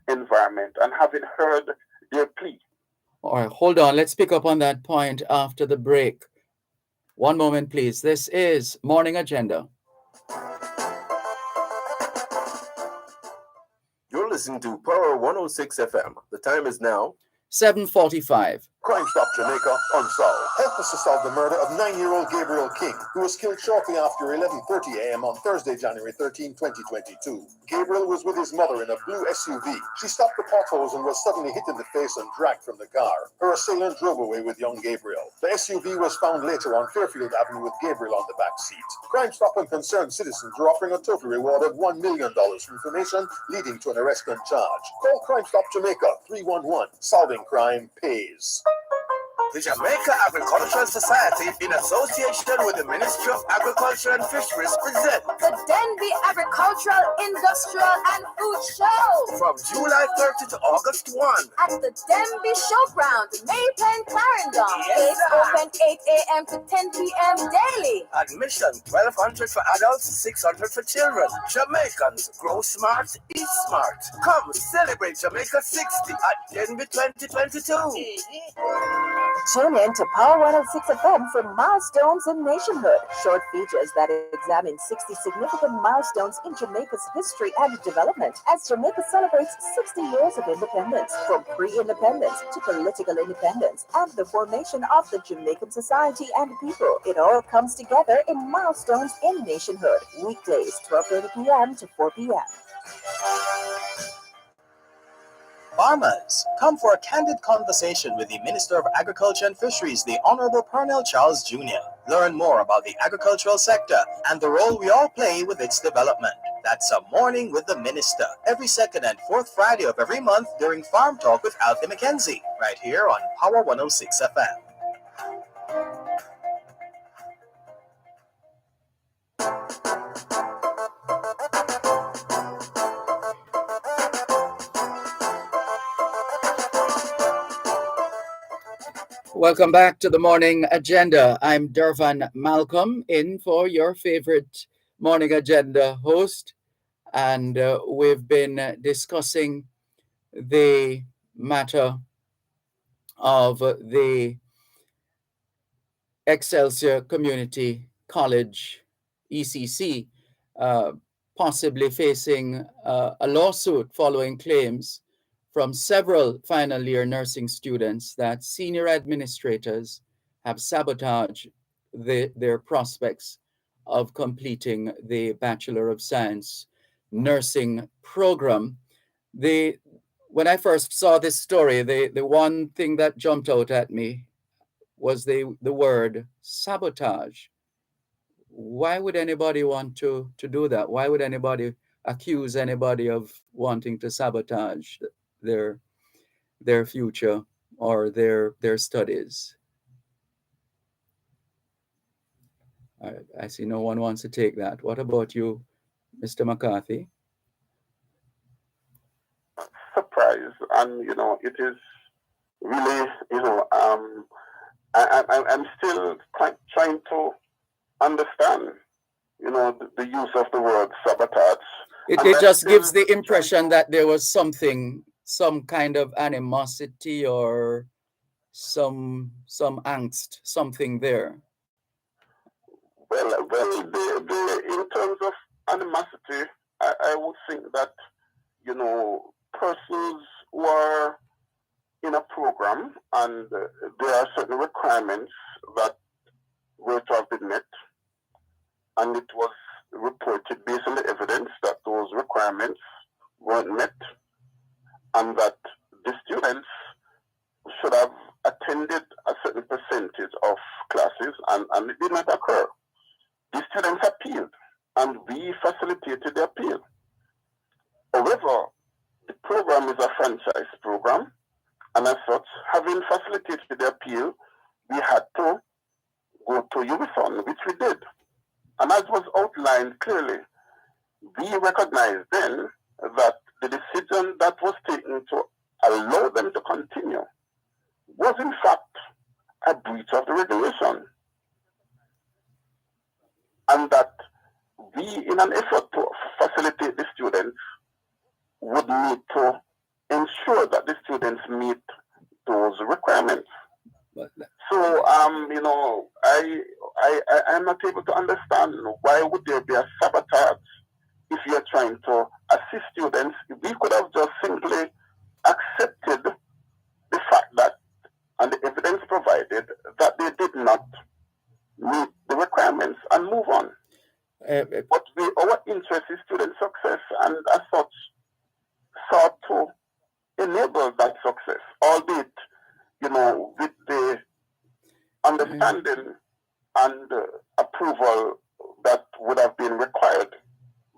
environment and having heard their plea. All right, hold on. Let's pick up on that point after the break. One moment, please. This is Morning Agenda. You're listening to Power 106 FM. The time is now 7:45. Crime Stop Jamaica unsolved. Help us to solve the murder of 9-year-old Gabriel King, who was killed shortly after 11:30 a.m. on Thursday, January 13, 2022. Gabriel was with his mother in a blue SUV. She stopped the potholes and was suddenly hit in the face and dragged from the car. Her assailant drove away with young Gabriel. The SUV was found later on Fairfield Avenue with Gabriel on the back seat. Crime Stop and concerned citizens are offering a total reward of $1 million for information leading to an arrest and charge. Call Crime Stop Jamaica 311. Solving crime pays. The Jamaica Agricultural Society, in association with the Ministry of Agriculture and Fisheries, present the Denby Agricultural, Industrial and Food Show from July 30 to August 1 at the Denby Showground, Maypen, Clarendon. Yes, It's open 8 a.m. to 10 p.m. daily. Admission $1,200 for adults, $600 for children. Jamaicans, grow smart, eat smart. Come celebrate Jamaica 60 at Denby 2022. Tune in to Power 106 FM for Milestones in Nationhood, short features that examine 60 significant milestones in Jamaica's history and development as Jamaica celebrates 60 years of independence, from pre-independence to political independence and the formation of the Jamaican society and people. It all comes together in Milestones in Nationhood, weekdays 12:30 p.m. to 4 p.m. Farmers, come for a candid conversation with the Minister of Agriculture and Fisheries, the Honorable Pernell Charles Jr. Learn more about the agricultural sector and the role we all play with its development. That's a Morning with the Minister, every second and fourth Friday of every month during Farm Talk with Alfie McKenzie, right here on Power 106 FM. Welcome back to the Morning Agenda. I'm Dervan Malcolm, in for your favorite Morning Agenda host. And we've been discussing the matter of the Excelsior Community College, ECC, possibly facing a lawsuit following claims from several final year nursing students that senior administrators have sabotaged their prospects of completing the Bachelor of Science nursing program. When I first saw this story, the one thing that jumped out at me was the word sabotage. Why would anybody want to do that? Why would anybody accuse anybody of wanting to sabotage their future or their studies? I see no one wants to take that. What about you, Mr. McCarthy? Surprise, and it is really, I'm still trying to understand, the use of the word sabotage. It just gives the impression that there was some kind of animosity or some angst, something there. Well, in terms of animosity, I would think that, persons who are in a program and there are certain requirements that were to have been met, and it was reported based on the evidence that those requirements weren't met and that the students should have attended a certain percentage of classes and it did not occur. The students appealed and we facilitated the appeal. However, the program is a franchise program, and as such, having facilitated the appeal, we had to go to Unison, which we did. And as was outlined clearly, we recognized then that the decision that was taken to allow them to continue was in fact a breach of the regulation. And that we, in an effort to facilitate the students, would need to ensure that the students meet those requirements. So, I'm not able to understand why would there be a sabotage if you're trying to assist students. We could have just simply accepted the fact that, and the evidence provided, that they did not meet the requirements and move on. But our interest is student success, and as such, sought to enable that success, albeit, with the understanding and approval that would have been required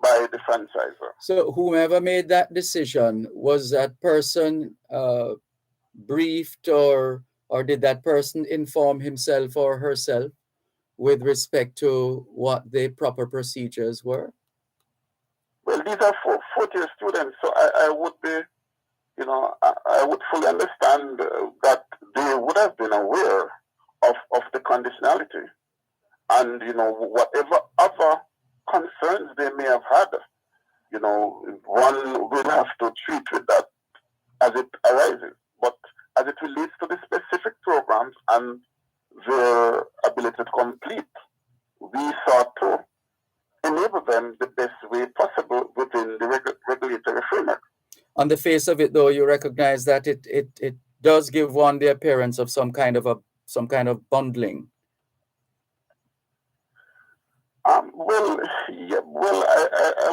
by the franchisor. So whomever made that decision, was that person briefed or did that person inform himself or herself with respect to what the proper procedures were? Well, these are fourth-year students, so I would be, I would fully understand that they would have been aware of the conditionality. And, whatever other concerns they may have had, one will have to treat with that as it arises. But as it relates to the specific programs and their ability to complete, we sought to enable them the best way possible within the regulatory framework. On the face of it, though, you recognize that it does give one the appearance of some kind of bundling. I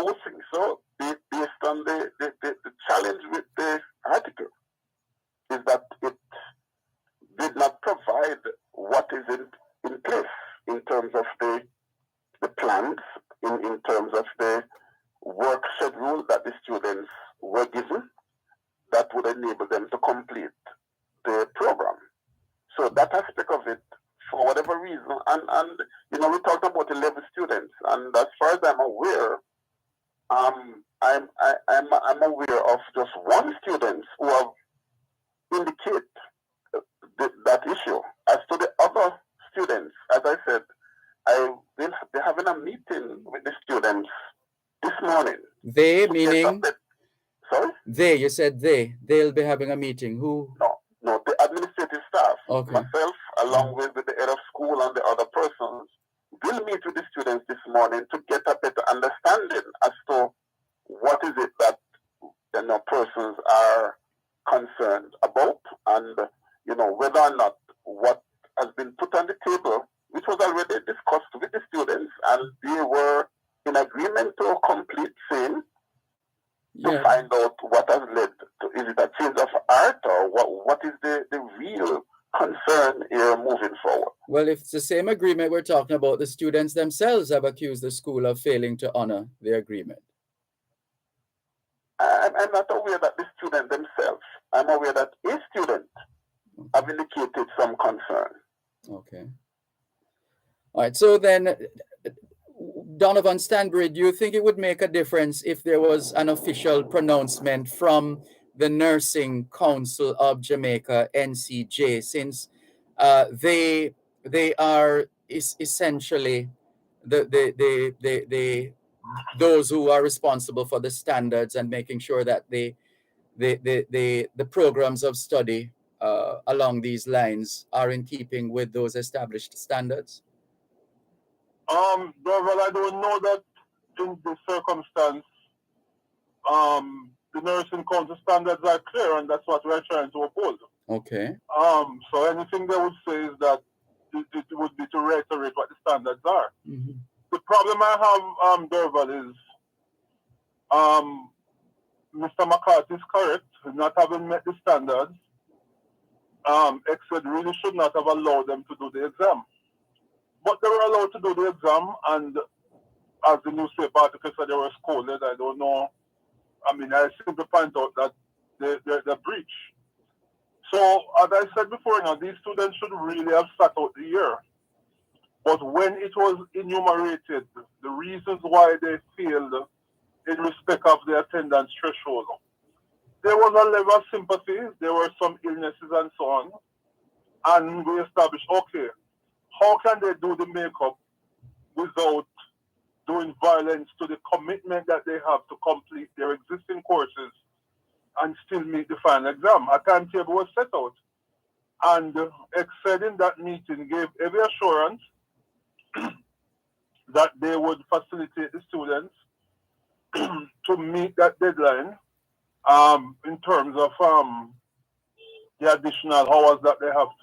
would think so, based on the challenge with the article, is that it did not provide what is in place in terms of the plans, in terms of the work schedule that the students were given that would enable them to complete the program. So that aspect of it, for whatever reason, and we talked about 11 students, and as far as I'm aware, I'm aware of just one student who have indicated that issue. As to the other students, as I said, I will be having a meeting with the students this morning. They, meaning? Sorry? They, you said they'll be having a meeting. Who? No, the administrative staff, okay. Myself, along with the head of school and the other persons, will meet with the students this morning to get a better understanding as to what is it that persons are concerned about, and whether or not what has been put on the table, which was already discussed with the students, and they were in agreement to complete same, to find out what has led to, is it a change of heart, or what is the real concern here moving forward? Well, if it's the same agreement we're talking about, the students themselves have accused the school of failing to honor the agreement. I'm not aware that the student themselves, I'm aware that a student have indicated some concern. Okay. All right, so then, Donovan Stanbury, do you think it would make a difference if there was an official pronouncement from the Nursing Council of Jamaica, NCJ, since they are essentially those who are responsible for the standards and making sure that the programs of study along these lines are in keeping with those established standards? Well, I don't know that in this circumstance, the nursing council standards are clear, and that's what we're trying to uphold. Okay. So anything they would say is that it would be to reiterate what the standards are. Mm-hmm. The problem problem I have, Dervan, is Mr. McCarthy is correct, not having met the standards. EXED really should not have allowed them to do the exam. But they were allowed to do the exam, and as the newspaper article said, they were scolded. I don't know. I mean, I simply point out that they breach. So, as I said before, these students should really have sat out the year. But when it was enumerated, the reasons why they failed in respect of the attendance threshold, there was a level of sympathy, there were some illnesses and so on, and we established, okay, how can they do the makeup without doing violence to the commitment that they have to complete their existing courses and still meet the final exam? A timetable was set out. And EXED in that meeting gave every assurance that they would facilitate the students to meet that deadline in terms of the additional hours that they have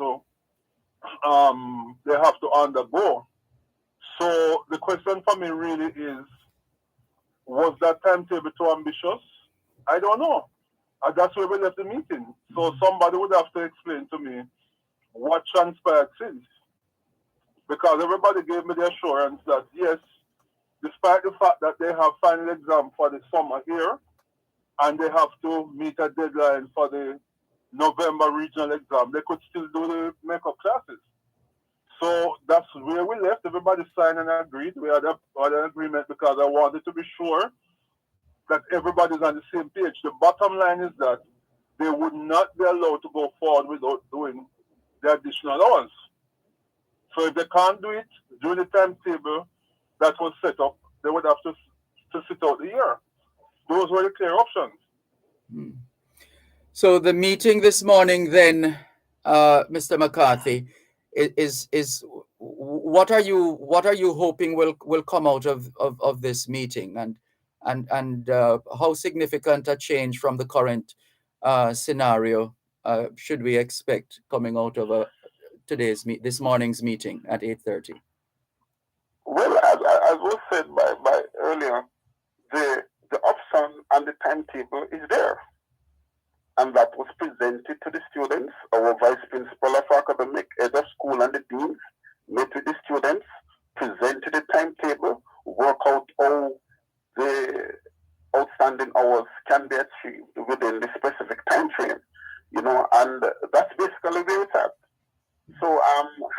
to undergo. So the question for me really is, was that timetable too ambitious? I don't know. That's where we left the meeting. So somebody would have to explain to me what transpired since. Because everybody gave me the assurance that yes, despite the fact that they have final exam for the summer here, and they have to meet a deadline for the November regional exam, they could still do the makeup classes. So that's where we left. Everybody signed and agreed. We had an agreement because I wanted to be sure that everybody's on the same page. The bottom line is that they would not be allowed to go forward without doing the additional hours. So if they can't do it during the timetable that was set up, they would have to sit out the year. Those were the clear options. So the meeting this morning, then, Mr. McCarthy, is what are you hoping will come out of this meeting, and how significant a change from the current scenario should we expect coming out of this morning's meeting at 8:30? Well, as was said by earlier, the option and the timetable is there. And that was presented to the students. Our vice principal of academic, head of school, and the deans met with the students, presented the timetable, work out how the outstanding hours can be achieved within the specific time frame, and that's basically where it's at. So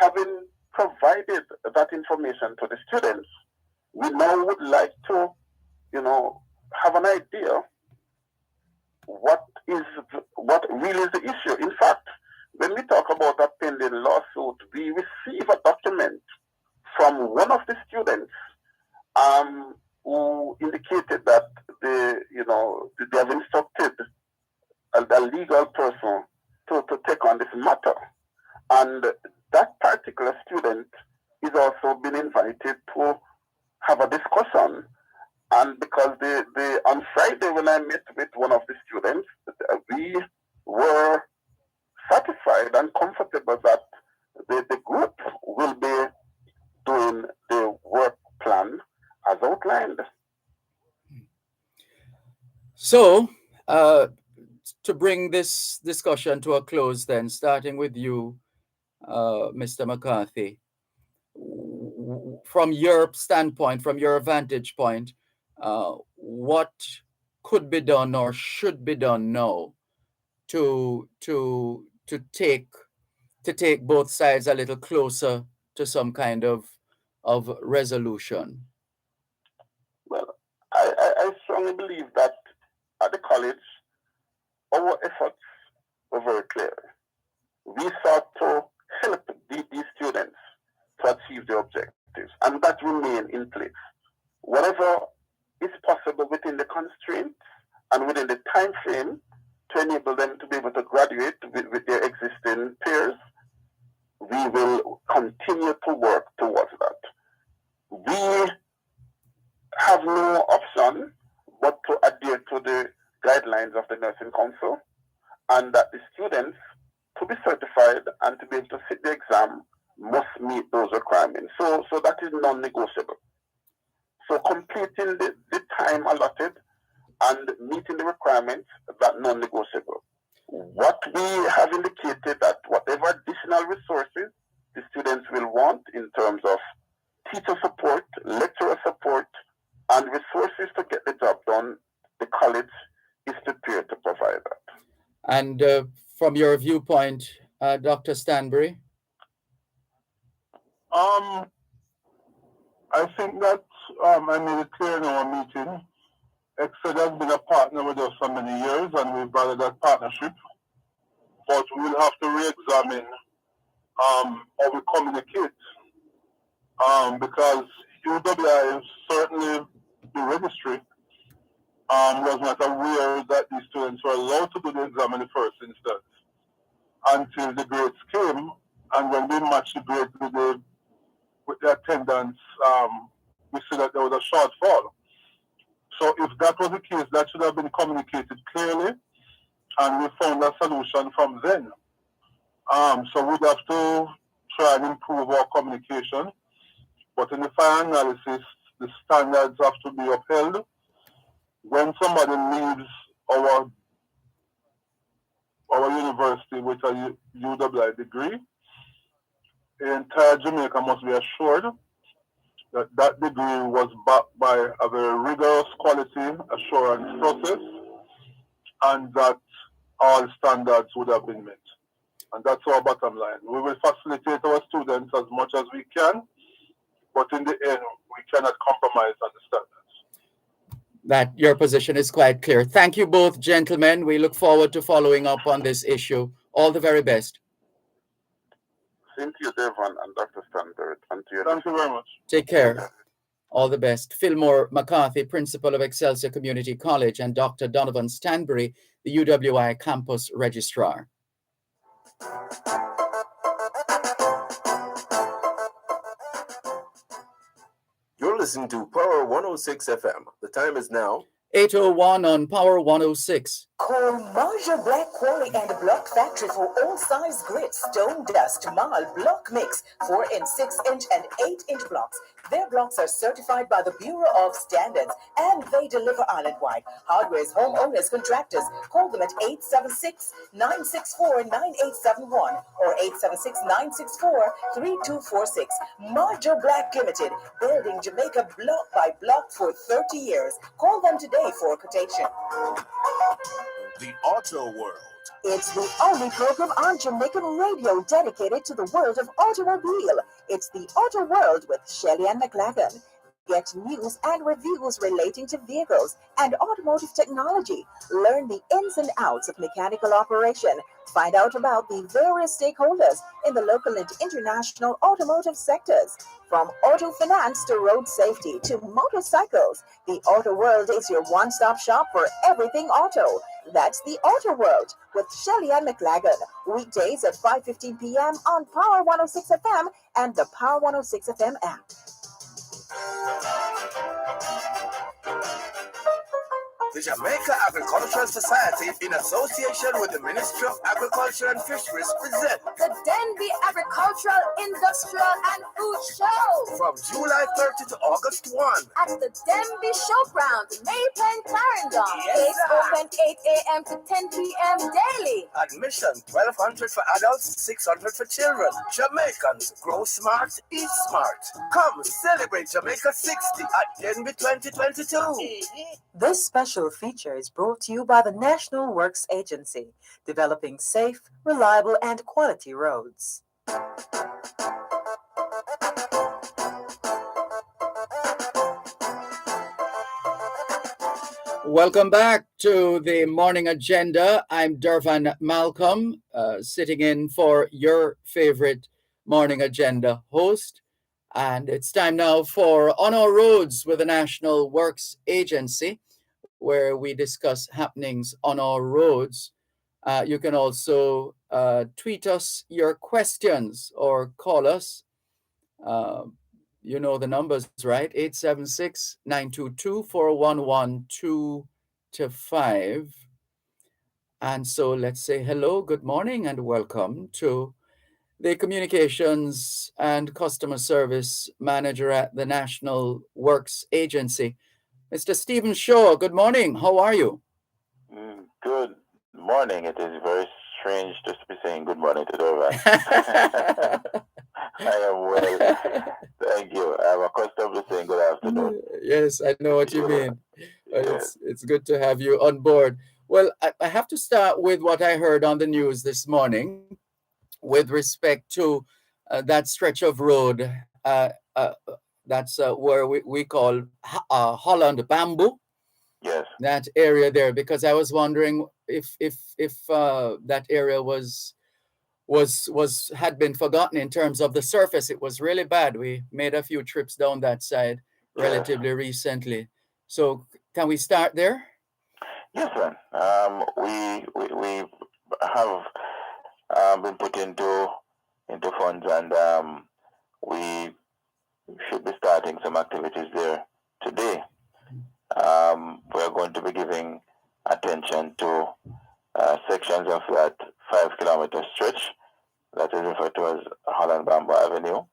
having provided that information to the students, we now would like to, have an idea what really is the issue. In fact, when we talk about a pending lawsuit, we receive a document from one of the students who indicated that they have instructed a legal person to take on this matter. And that particular student is also been invited to have a discussion. And because on Friday when I met with one of the students, we were satisfied and comfortable that the group will be doing the work plan as outlined. So, to bring this discussion to a close then, starting with you, Mr. McCarthy, from your standpoint, from your vantage point, what could be done or should be done now to take both sides a little closer to some kind of resolution? Well, I strongly believe that at the college, our efforts were very clear. We sought to help these students to achieve their objectives, and that remain in place. Whatever is possible within the constraints and within the time frame to enable them to be able to graduate with their existing peers, we will continue to work towards that. We have no option but to adhere to the guidelines of the Nursing Council, and that the students, to be certified and to be able to sit the exam, must meet those requirements. So that is non-negotiable. So completing the time allotted and meeting the requirements that non-negotiable. What we have indicated that whatever additional resources the students will want in terms of teacher support, lecturer support, and resources to get the job done, the college is prepared to provide that. And from your viewpoint, Dr. Stanbury? I think that I made it clear in our meeting. Exed has been a partner with us for many years, and we've valued that partnership. But we'll have to re-examine how we communicate, because UWI, certainly the registry, was not aware that these students were allowed to do the exam in the first instance until the grades came, and when we matched the grades with the attendance, we see that there was a shortfall. So if that was the case, that should have been communicated clearly, and we found a solution from then. So we'd have to try and improve our communication, but in the final analysis, the standards have to be upheld. When somebody leaves our university with a UWI degree, the entire Jamaica must be assured that that degree was backed by a very rigorous quality assurance process, and that all standards would have been met. And that's our bottom line. We will facilitate our students as much as we can, but in the end, we cannot compromise on the standards. That your position is quite clear. Thank you both, gentlemen. We look forward to following up on this issue. All the very best. Thank you, Dervan and Dr. Stanbury. Thank you very much. Take care. All the best. Fillmore McCarthy, Principal of Excelsior Community College, and Dr. Donovan Stanbury, the UWI Campus Registrar. You're listening to Power 106 FM. The time is now 8:01 on Power 106. Call Marja Black Quarry and Block Factory for all size grit, stone dust, marl, block mix, 4-inch, 6-inch, and 8-inch blocks. Their blocks are certified by the Bureau of Standards, and they deliver island-wide. Hardware's homeowners, contractors. Call them at 876-964-9871 or 876-964-3246. Marja Black Limited, building Jamaica block by block for 30 years. Call them today for a quotation. The Auto World. It's the only program on Jamaican radio dedicated to the world of automobile. It's the Auto World with Shelley and McLagan. Get news and reviews relating to vehicles and automotive technology. Learn the ins and outs of mechanical operation. Find out about the various stakeholders in the local and international automotive sectors. From auto finance to road safety to motorcycles, the Auto World is your one-stop shop for everything auto. That's the Auto World with Shelley and McLagan. Weekdays at 5:15 p.m. on Power 106 FM and the Power 106 FM app. The Jamaica Agricultural Society, in association with the Ministry of Agriculture and Fisheries, present the Denby Agricultural, Industrial and Food Show from July 30 to August 1 at the Denby Showground, Maypen, Clarendon. Yes, It's open 8 a.m. to 10 p.m. daily. Admission $1,200 for adults, $600 for children. Jamaicans, grow smart, eat smart. Come celebrate Jamaica 60 at Denby 2022. This special feature is brought to you by the National Works Agency, developing safe, reliable, and quality roads. Welcome back to the morning agenda. I'm Dervan Malcolm, sitting in for your favorite morning agenda host. And it's time now for On Our Roads with the National Works Agency, where we discuss happenings on our roads. You can also tweet us your questions or call us. You know the numbers, right? 876-922-4112-5. And so let's say hello, good morning, and welcome to the Communications and Customer Service Manager at the National Works Agency. Mr. Stephen Shaw, good morning. How are you? Good morning. It is very strange just to be saying good morning to Dervan. I am well. Thank you. I'm accustomed to saying good afternoon. Yes, I know what you mean. It's good to have you on board. Well, I have to start with what I heard on the news this morning with respect to that stretch of road. That's where we call Holland Bamboo. Yes. That area there, because I was wondering if that area had been forgotten in terms of the surface. It was really bad. We made a few trips down that side relatively recently. So can we start there? Yes, man. We have been put into funds, and we should be starting some activities there today. We're going to be giving attention to sections of that 5-kilometer stretch that is referred to as Holland Bamboo Avenue.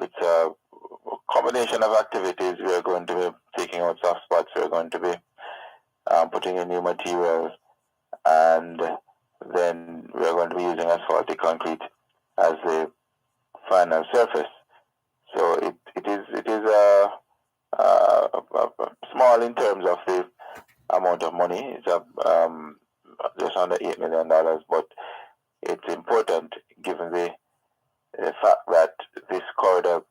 It's a combination of activities. We are going to be taking out soft spots. We're going to be putting in new materials, and then we're going to be using asphaltic concrete as the final surface. So it is small in terms of the amount of money. It's just under $8 million, but it's important given the fact that this corridor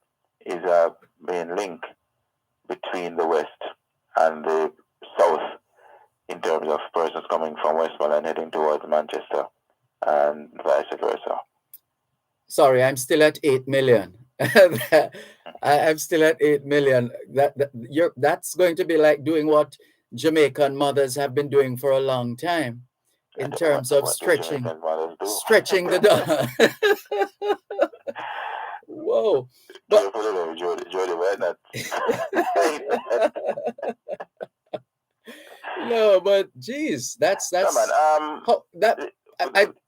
is a main link between the west and the south in terms of persons coming from Westmoreland heading towards Manchester and vice versa. Sorry, I'm still at 8 million. I'm still at 8 million. That's going to be like doing what Jamaican mothers have been doing for a long time in terms of stretching the dog. Whoa. But, no, but geez, that's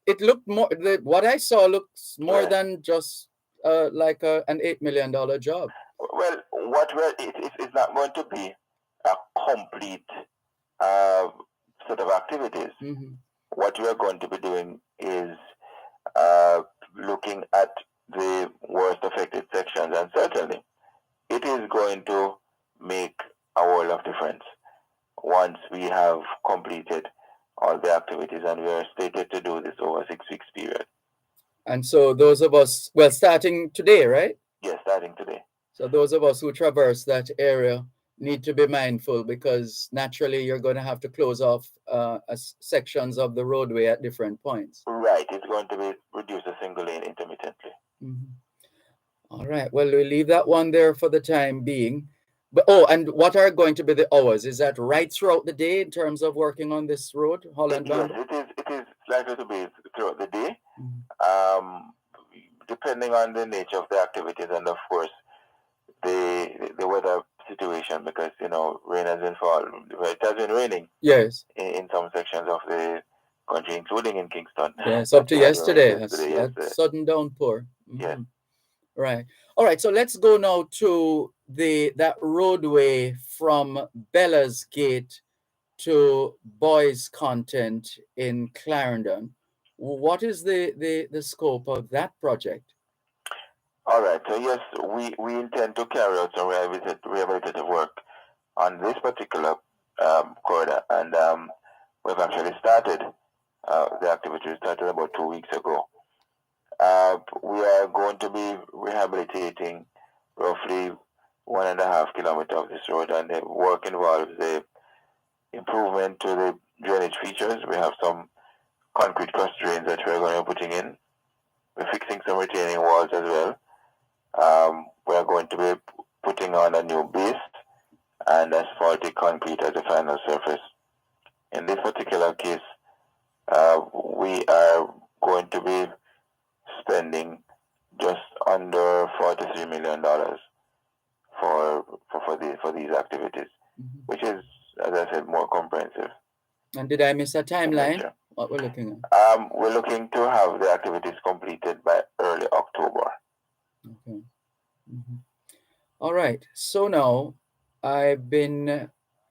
it looked more. What I saw looks more than just like an $8 million job. Well, it's not going to be a complete set of activities. Mm-hmm. What we are going to be doing is looking at the worst affected sections, and certainly it is going to make a world of difference once we have completed all the activities, and we are slated to do this over a 6 weeks period. And so those of us, well, starting today, right? Yes, starting today. So those of us who traverse that area need to be mindful, because naturally you're going to have to close off sections of the roadway at different points. Right. It's going to be reduced a single lane intermittently. Mm-hmm. All right. Well, we'll leave that one there for the time being. But and what are going to be the hours? Is that right throughout the day in terms of working on this road, Holland Bamboo? Yes, it is likely to be throughout the day, depending on the nature of the activities and, of course, the weather situation, because rain has been falling. It has been raining. Yes. In some sections of the country, including in Kingston. Yes, up to yesterday. A sudden downpour. Mm-hmm. Yes. Right. All right. So let's go now to that roadway from Bella's Gate to Boys Content in Clarendon. What is the scope of that project? All right. So yes, we intend to carry out some rehabilitative work on this particular corridor, and we've actually started the activity. Started about 2 weeks ago. We are going to be rehabilitating roughly 1.5 kilometers of this road, and the work involves the improvement to the drainage features. We have some concrete cross drains that we're going to be putting in. We're fixing some retaining walls as well. We're going to be putting on a new base and asphaltic concrete as a final surface. In this particular case, we are going to be spending just under $43 million for these activities, which is, as I said, more comprehensive. And did I miss a timeline? what we're looking at? We're looking to have the activities completed by early October. Okay. Mm-hmm. All right. So now I've been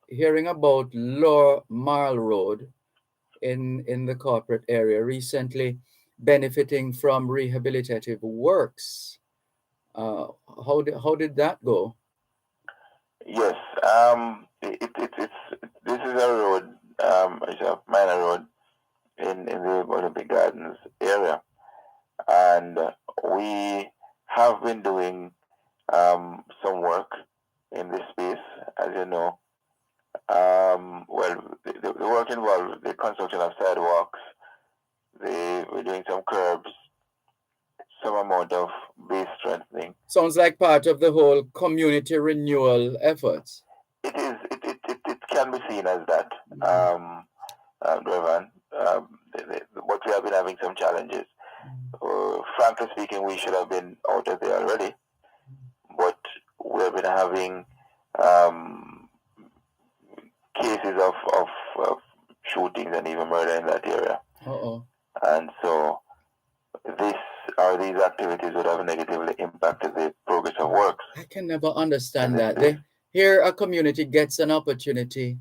hearing about Lower Marl Road in the corporate area recently benefiting from rehabilitative works. How did that go? Yes, this is a road, it's a minor road in the Olympic Gardens area, and we have been doing some work in this space, as you know. Well, the work involved the construction of sidewalks. We're doing some curbs, some amount of base strengthening. Sounds like part of the whole community renewal efforts. It is. It can be seen as that, Dervan. But we have been having some challenges. Frankly speaking, we should have been out of there already. But we have been having cases of shootings and even murder in that area. And so these activities would have negatively impacted the progress of works. I can never understand that. Here a community gets an opportunity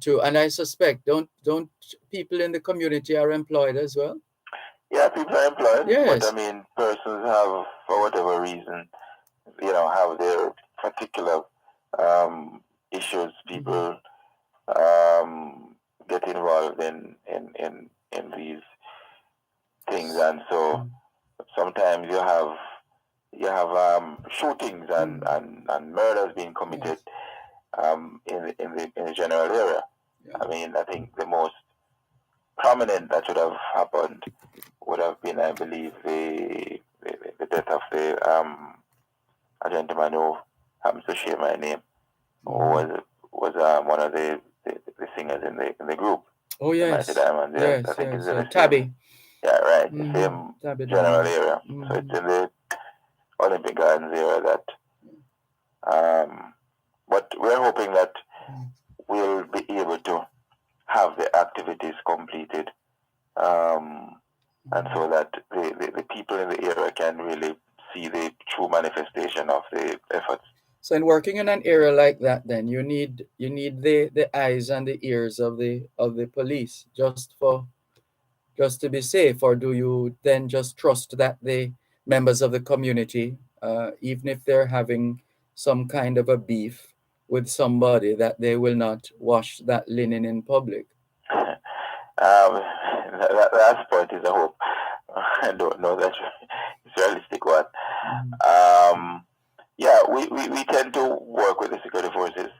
to, and I suspect don't people in the community are employed as well? Yeah, people are employed. Yes. But I mean, persons have, for whatever reason, have their particular issues. People get involved in these things, and so sometimes you have shootings and murders being committed in the general area. Yeah. I mean, I think the most prominent that should have happened would have been, I believe, the death of a gentleman who happens to share my name, who was one of the singers in the group. Oh yes, Diamond, yes, I think yes. it's Tabby. Yeah, right. The same Tabby general Diamond. area. So it's in the Olympic Gardens area that. But we're hoping that we'll be able to have the activities completed, and so that the people in the area can really see the true manifestation of the efforts. So in working in an area like that, then you need the eyes and the ears of the police just to be safe, or do you then just trust that the members of the community, even if they're having some kind of a beef with somebody, that they will not wash that linen in public? That last point is a hope. I don't know that it's a realistic one. Yeah, we tend to work with the security forces,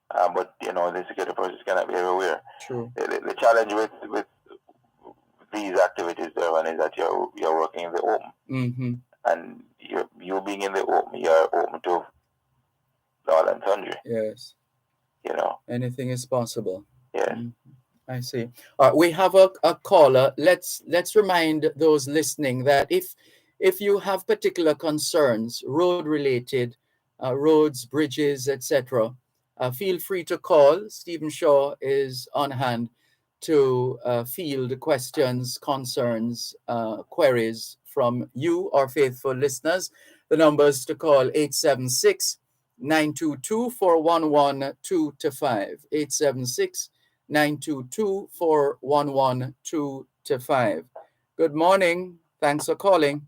but the security forces cannot be everywhere. True. The challenge with these activities, Dervan, is that you're working in the open, and you being in the open, you're open to all and sundry. Yes. Anything is possible. Yes. I see. We have a caller. Let's remind those listening that if you have particular concerns, road related, roads, bridges, etc., feel free to call. Stephen Shaw is on hand to field questions, concerns, queries from you, our faithful listeners. The numbers to call 876-922-411-225. 876-922-411-225. Good morning. Thanks for calling.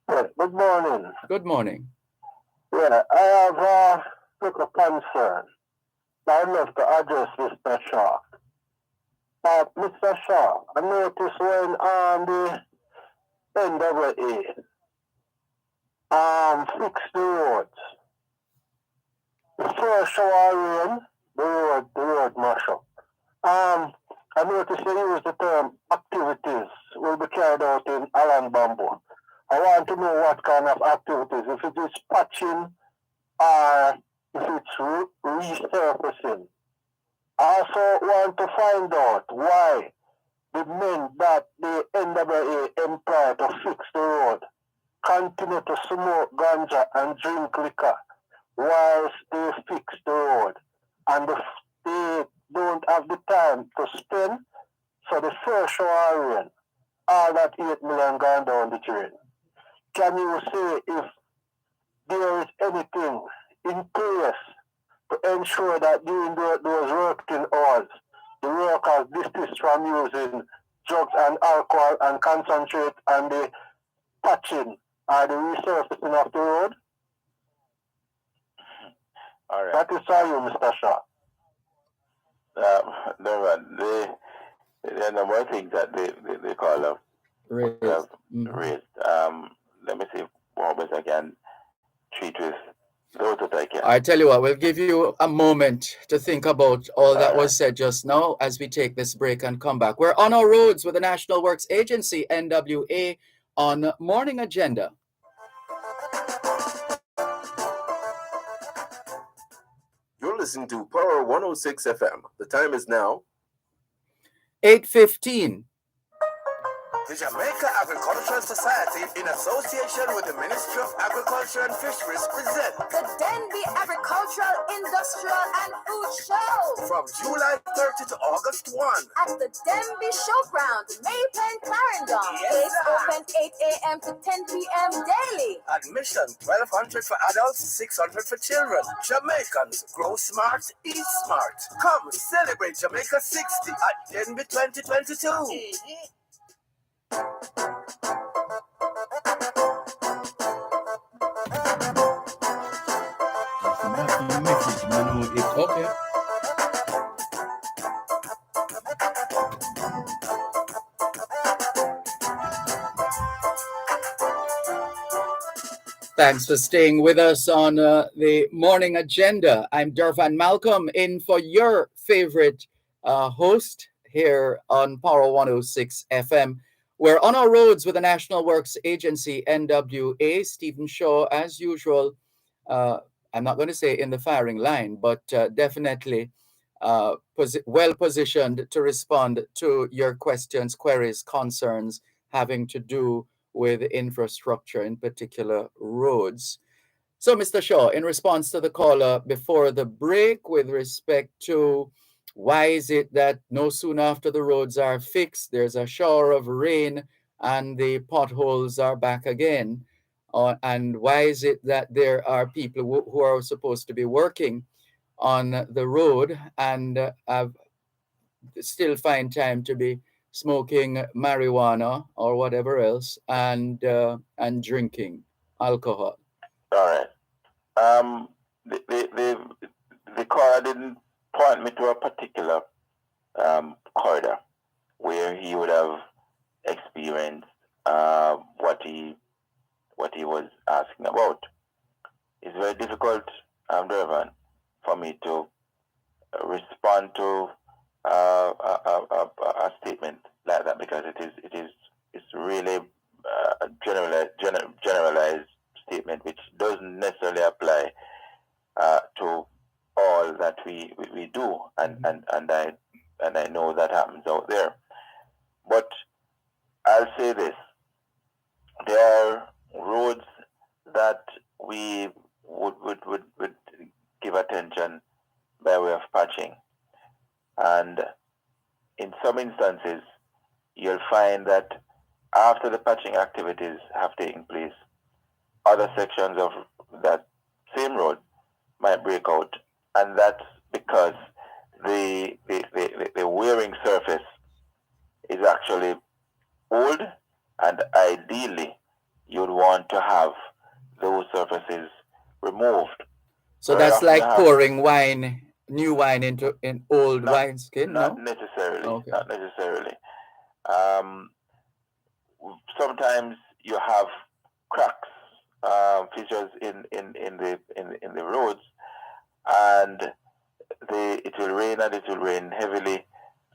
Yes, good morning. Good morning. Yeah, I have a little concern. I love to address Mr. Shaw. Mr. Shaw, I noticed when the NWA fixed the roads, the first shower rain, the road mash up. I noticed they use the term activities will be carried out in Alan Bamboo. I want to know what kind of activities, if it is patching or if it's resurfacing. I also want to find out why the men that the NWA employ to fix the road continue to smoke ganja and drink liquor whilst they fix the road. And if they don't have the time to spend So the first shower rain, all that 8 million gone down the drain. Can you say if there is anything in place to ensure that during those working hours, the workers desist from using drugs and alcohol and concentrate on the patching or the resurfacing of the road? All right. That is for you, Mr. Shaw. Dervan, the number of things that they call up raised. Let me see what best I can treat with those that I can. I tell you what, we'll give you a moment to think about all that was said just now as we take this break and come back. We're on our roads with the National Works Agency, NWA, on Morning Agenda. You're listening to Power 106 FM. The time is now 8:15. The Jamaica Agricultural Society, in association with the Ministry of Agriculture and Fisheries, present the Denby Agricultural, Industrial and Food Show from July 30 to August 1 at the Denby Showground, Maypen, Clarendon. Gates open 8 a.m. to 10 p.m. daily. Admission $1,200 for adults, $600 for children. Jamaicans, grow smart, eat smart. Come celebrate Jamaica 60 at Denby 2022. Okay. Thanks for staying with us on the morning agenda. I'm Dervan Malcolm, in for your favorite host here on Power 106 FM. We're on our roads with the National Works Agency, NWA. Stephen Shaw, as usual, I'm not going to say in the firing line, but definitely well positioned to respond to your questions, queries, concerns having to do with infrastructure, in particular roads. So, Mr. Shaw, in response to the caller before the break with respect to why is it that no soon after the roads are fixed, there's a shower of rain and the potholes are back again? And why is it that there are people who are supposed to be working on the road and still find time to be smoking marijuana or whatever else and drinking alcohol? All right. The caller didn't point me to a particular corridor where he would have experienced what he was asking about. It's very difficult, Dervan, for me to respond to a statement like that because it's really a generalized statement which doesn't necessarily apply to all that we do, and I know that happens out there. But I'll say this: there are roads that we would give attention by way of patching, and in some instances, you'll find that after the patching activities have taken place, other sections of that same road might break out, and that's because the wearing surface is actually old, and ideally you'd want to have those surfaces removed. So that's like pouring new wine into an old wineskin? Not necessarily. Okay. Not necessarily. Sometimes you have cracks, fissures in the roads, and it will rain, and it will rain heavily,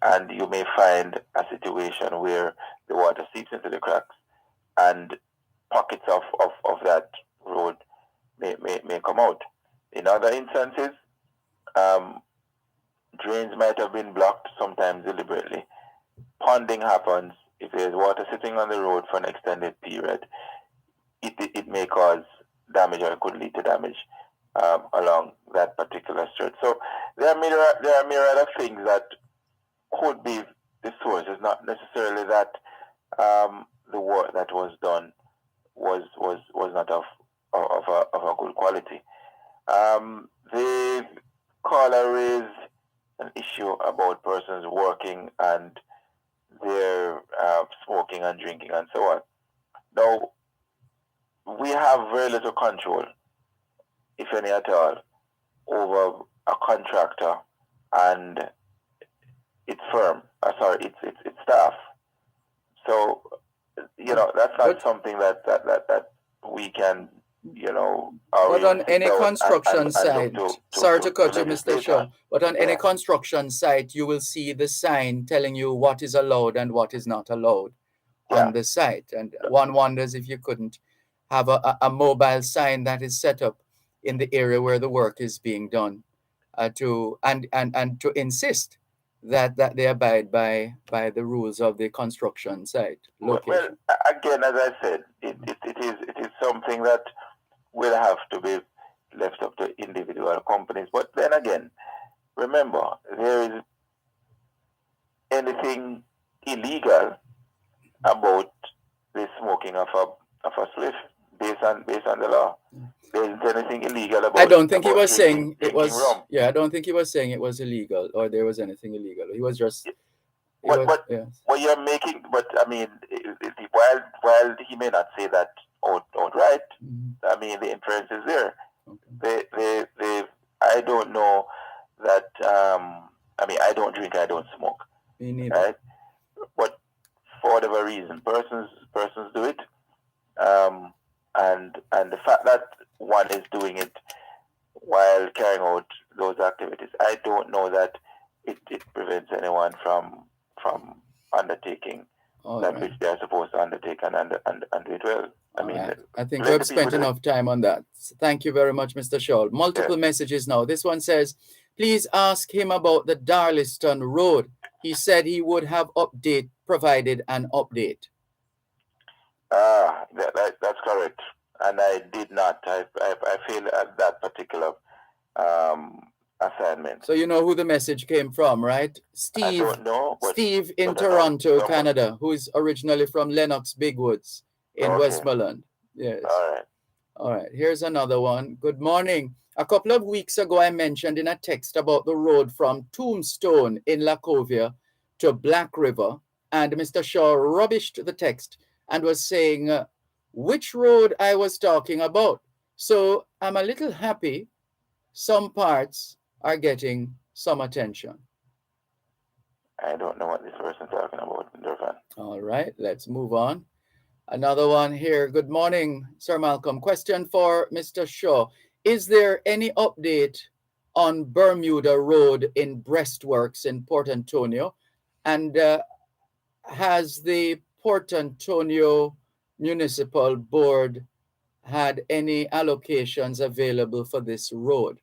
and you may find a situation where the water seeps into the cracks, and pockets of that road may come out. In other instances, drains might have been blocked, sometimes deliberately. Ponding happens. If there's water sitting on the road for an extended period, it may cause damage, or it could lead to damage along that particular stretch. So there are myriad of things that could be source. It's not necessarily that the work that was done was not of a good quality. The caller raised an issue about persons working and their smoking and drinking and so on. Now, we have very little control, if any at all, over a contractor and its firm. Its staff. So, that's not something that we can, But on any construction site, sorry to cut you, Mr. Shaw, but on any construction site, you will see the sign telling you what is allowed and what is not allowed on the site. And one wonders if you couldn't have a mobile sign that is set up in the area where the work is being done to insist that they abide by the rules of the construction site location. Well, again, as I said, it is something that will have to be left up to individual companies. But then again, remember, there is anything illegal about the smoking of a spliff based on the law. There isn't anything illegal about. I don't think he was saying it was. Rum. Yeah, I don't think he was saying it was illegal or there was anything illegal. He was just. But you're making. But I mean, while he may not say that outright, I mean the inference is there. Okay. I don't know that. I mean, I don't drink. I don't smoke. Me neither. Right? But for whatever reason, persons do it. And the fact that one is doing it while carrying out those activities, I don't know that it prevents anyone from undertaking which they are supposed to undertake and do it well. I think we've spent enough time on that. Thank you very much, Mr. Shaw. Multiple messages now. This one says, please ask him about the Darliston Road. He said he would have provided an update. That's correct. And I did not. I failed at that particular assignment. So you know who the message came from, right? Steve. I don't know. Steve in Toronto, Canada, who is originally from Lennox Big Woods in Westmoreland. Yes. All right. Here's another one. Good morning. A couple of weeks ago, I mentioned in a text about the road from Tombstone in Lacovia to Black River, and Mr. Shaw rubbished the text and was saying which road I was talking about. So I'm a little happy some parts are getting some attention. I don't know what this person is talking about, Dervan. All right, let's move on. Another one here. Good morning, Sir Malcolm. Question for Mr. Shaw. Is there any update on Bermuda Road in Breastworks in Port Antonio? And has the Port Antonio Municipal Board had any allocations available for this road?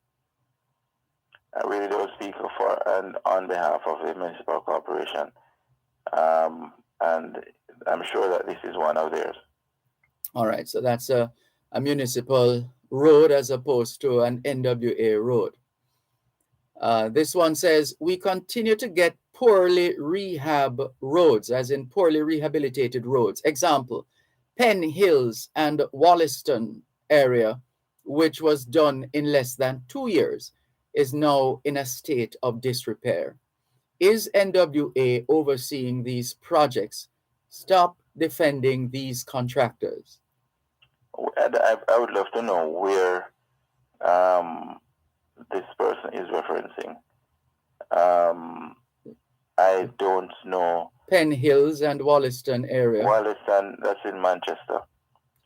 I really don't speak for and on behalf of the municipal corporation, and I'm sure that this is one of theirs. All right, so that's a municipal road as opposed to an NWA road. This one says, we continue to get poorly rehab roads, as in poorly rehabilitated roads. Example, Penn Hills and Wollaston area, which was done in less than 2 years, is now in a state of disrepair. Is NWA overseeing these projects? Stop defending these contractors. I would love to know where this person is referencing. I don't know. Penn Hills and Wollaston area. Wollaston, that's in Manchester.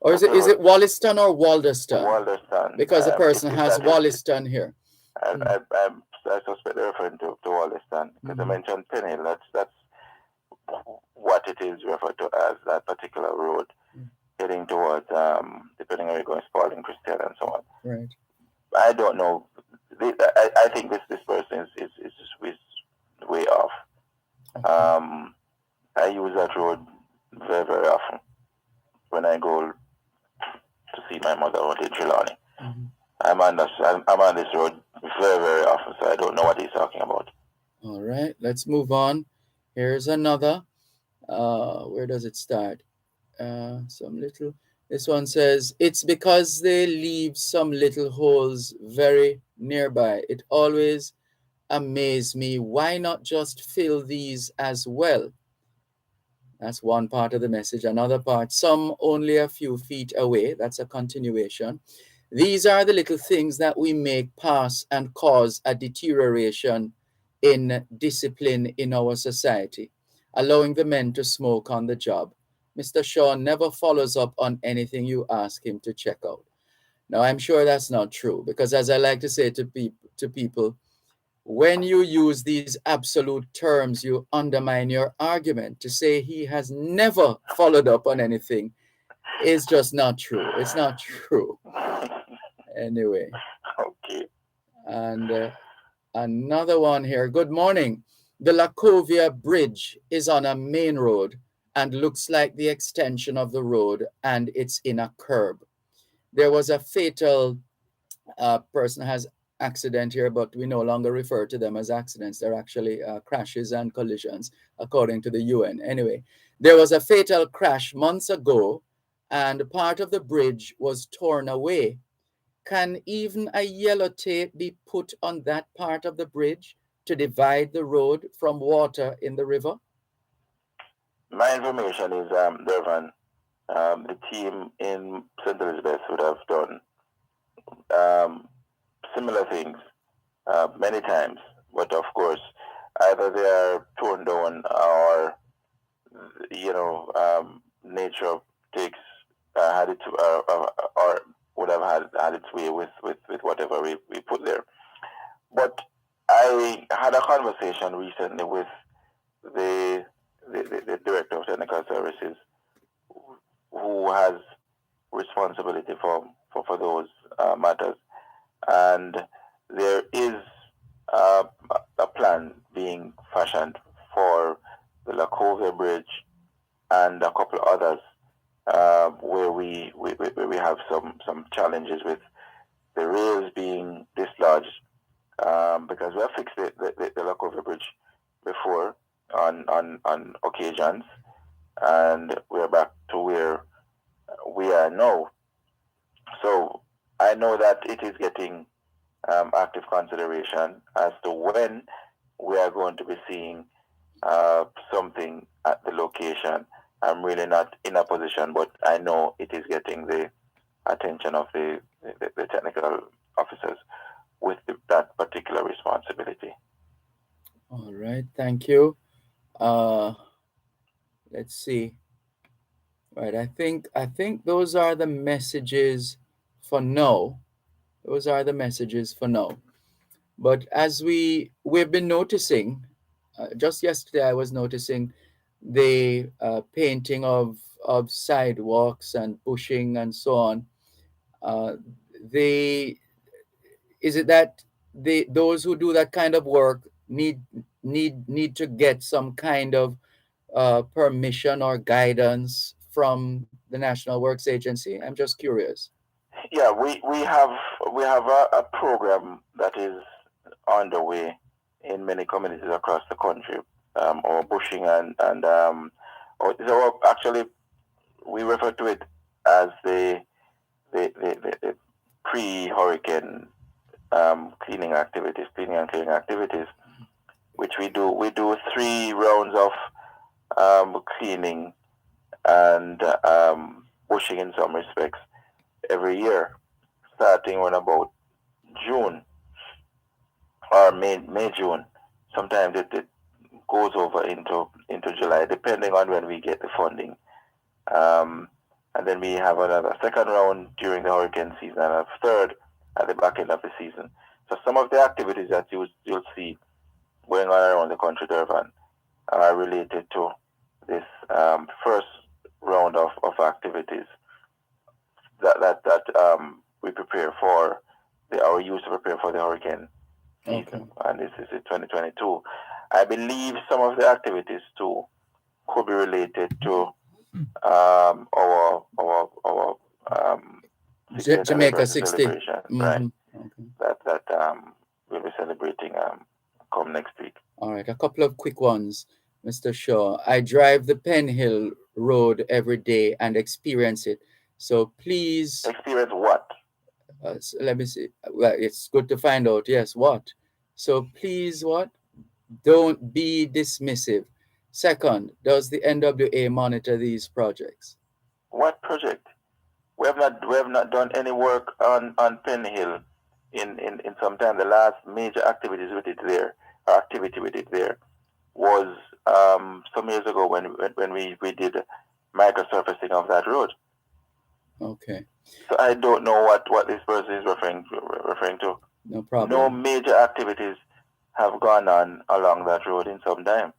Or is it Wollaston or Walderston? Walderston. Because the person has Wollaston here. I suspect they're referring to Wollaston, because I mentioned Penn Hill. That's what it is referred to as, that particular road heading towards, depending on where you're going, Spalding, Christian, and so on. Right. I don't know. I think this person is way off. I use that road very, very often when I go to see my mother out in Trelawney. I'm on this road very, very often, so I don't know what he's talking about. All right, let's move on. Here's another. Where does it start? This one says, it's because they leave some little holes very nearby. It always amazed me. Why not just fill these as well? That's one part of the message. Another part, some only a few feet away. That's a continuation. These are the little things that we make pass and cause a deterioration in discipline in our society, allowing the men to smoke on the job. Mr. Shaw never follows up on anything you ask him to check out. Now, I'm sure that's not true, because as I like to say to people, when you use these absolute terms, you undermine your argument. To say he has never followed up on anything is just not true. It's not true. Anyway. Okay. And another one here. Good morning. The Lacovia Bridge is on a main road and looks like the extension of the road, and it's in a curb. There was a fatal person has accident here, but we no longer refer to them as accidents. They're actually crashes and collisions, according to the UN. Anyway, there was a fatal crash months ago, and part of the bridge was torn away. Can even a yellow tape be put on that part of the bridge to divide the road from water in the river? My information is, Dervan, the team in St. Elizabeth would have done similar things many times, but of course, either they are torn down or, nature takes had it or would have had its way with whatever we put there. But I had a conversation recently with the director of technical services, who has responsibility for those matters, and there is a plan being fashioned for the Lacovia Bridge and a couple others where we have some challenges with the rails being dislodged, because we have fixed the Lacovia Bridge before on occasions, and we're back to where we are now. So I know that it is getting active consideration as to when we are going to be seeing something at the location. I'm really not in a position, but I know it is getting the attention of the technical officers with that particular responsibility. All right, thank you. Let's see. Right, I think those are the messages for now. Those are the messages for now. But as we've been noticing, just yesterday I was noticing the painting of sidewalks and bushing and so on. Is it that those who do that kind of work need to get some kind of permission or guidance from the National Works Agency? I'm just curious. Yeah, we have a program that is underway in many communities across the country, or bushing so actually we refer to it as the pre-hurricane cleaning and cleaning activities, which we do. We do 3 rounds of cleaning and bushing in some respects every year, starting on about June or May June. Sometimes it goes over into July, depending on when we get the funding. And then we have another second round during the hurricane season and a third at the back end of the season. So some of the activities that you'll see going on around the country, Dervan, are related to this first round of activities that we prepare for, or used to prepare for the hurricane season. Okay. And this is 2022. I believe some of the activities too could be related to our Jamaica 60 celebration, right? Okay. That we'll be celebrating come next week. All right, a couple of quick ones. Mr. Shaw. I drive the Penn Hill Road every day and experience it. So please. Experience what? Let me see. Well, it's good to find out. Yes, what? So please, what? Don't be dismissive. Second, does the NWA monitor these projects? What project? We have not done any work on Penn Hill in some time. The last major activity with it there was some years ago when we did microsurfacing of that road. Okay. So I don't know what this person is referring to. No problem. No major activities have gone on along that road in some time.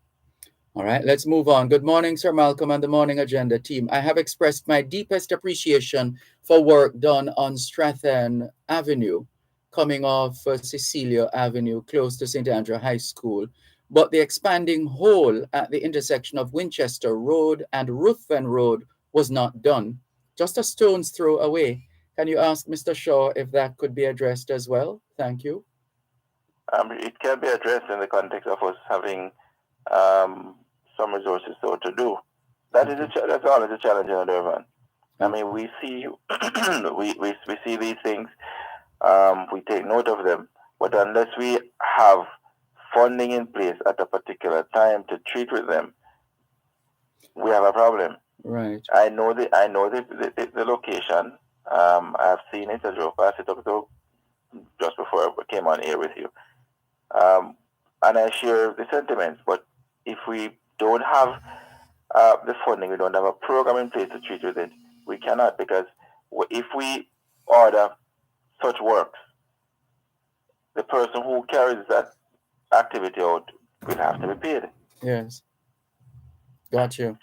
All right, let's move on. Good morning, Sir Malcolm and the Morning Agenda team. I have expressed my deepest appreciation for work done on Strathern Avenue, coming off Cecilia Avenue, close to St. Andrew High School. But the expanding hole at the intersection of Winchester Road and Ruthven Road was not done. Just a stone's throw away. Can you ask Mr. Shaw if that could be addressed as well? Thank you. It can be addressed in the context of us having some resources so to do. That's always a challenge in Dervan. I mean, we see we see these things, we take note of them, but unless we have funding in place at a particular time to treat with them, we have a problem. Right. I know the location. I have seen it. I drove past it up to just before I came on air with you, and I share the sentiments. But if we don't have the funding, we don't have a program in place to treat with it, we cannot, because if we order such works, the person who carries that activity out will have to be paid. Yes. Got you.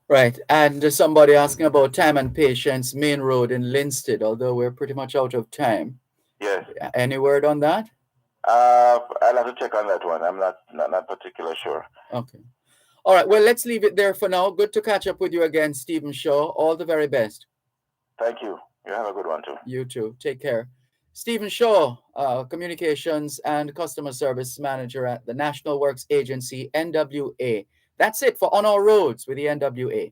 Right. And somebody asking about time and patience, Main Road in Linstead, although we're pretty much out of time. Yes. Any word on that? I'll have to check on that one. I'm not particularly sure. Okay. All right. Well, let's leave it there for now. Good to catch up with you again, Stephen Shaw. All the very best. Thank you. You have a good one too. You too. Take care. Stephen Shaw, Communications and Customer Service Manager at the National Works Agency, NWA. That's it for On Our Roads with the NWA.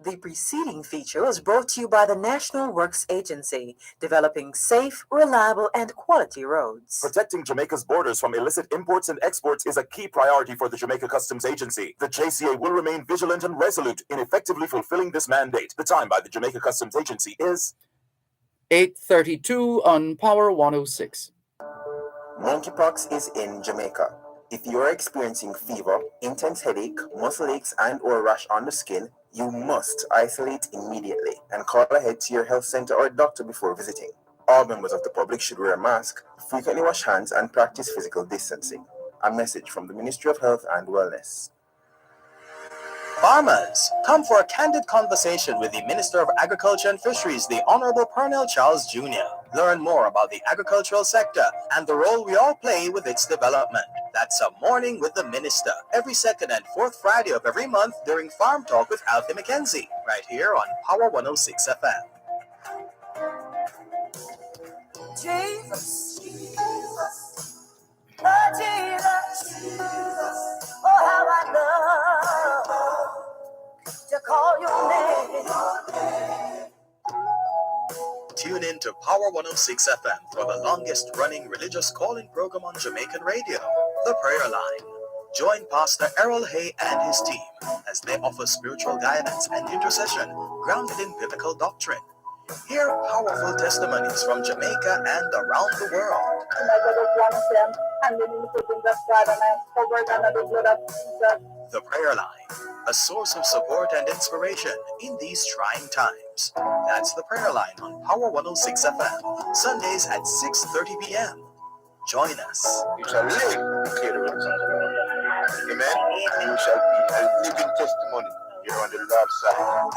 The preceding feature was brought to you by the National Works Agency, developing safe, reliable, and quality roads. Protecting Jamaica's borders from illicit imports and exports is a key priority for the Jamaica Customs Agency. The JCA will remain vigilant and resolute in effectively fulfilling this mandate. The time by the Jamaica Customs Agency is 8:32 on Power 106. Monkeypox is in Jamaica. If you are experiencing fever, intense headache, muscle aches, and/or rash on the skin, you must isolate immediately and call ahead to your health center or doctor before visiting. All members of the public should wear a mask, frequently wash hands, and practice physical distancing. A message from the Ministry of Health and Wellness. Farmers, come for a candid conversation with the Minister of Agriculture and Fisheries, the Honorable Pernell Charles Jr. Learn more about the agricultural sector and the role we all play with its development. That's a Morning with the Minister, every second and fourth Friday of every month during Farm Talk with Alfie McKenzie, right here on Power 106 FM. Jesus, Jesus, oh Jesus, Jesus, oh how I love to call your name. Tune in to Power 106 FM for the longest running religious calling program on Jamaican radio, The Prayer Line. Join Pastor Errol Hay and his team as they offer spiritual guidance and intercession grounded in biblical doctrine. Hear powerful testimonies from Jamaica and around the world. The Prayer Line, a source of support and inspiration in these trying times. That's The Prayer Line on Power 106 FM, Sundays at 6:30 p.m. Join us. You shall live, declare the works of the Lord. Amen. You shall be a living testimony here on the Lord's side.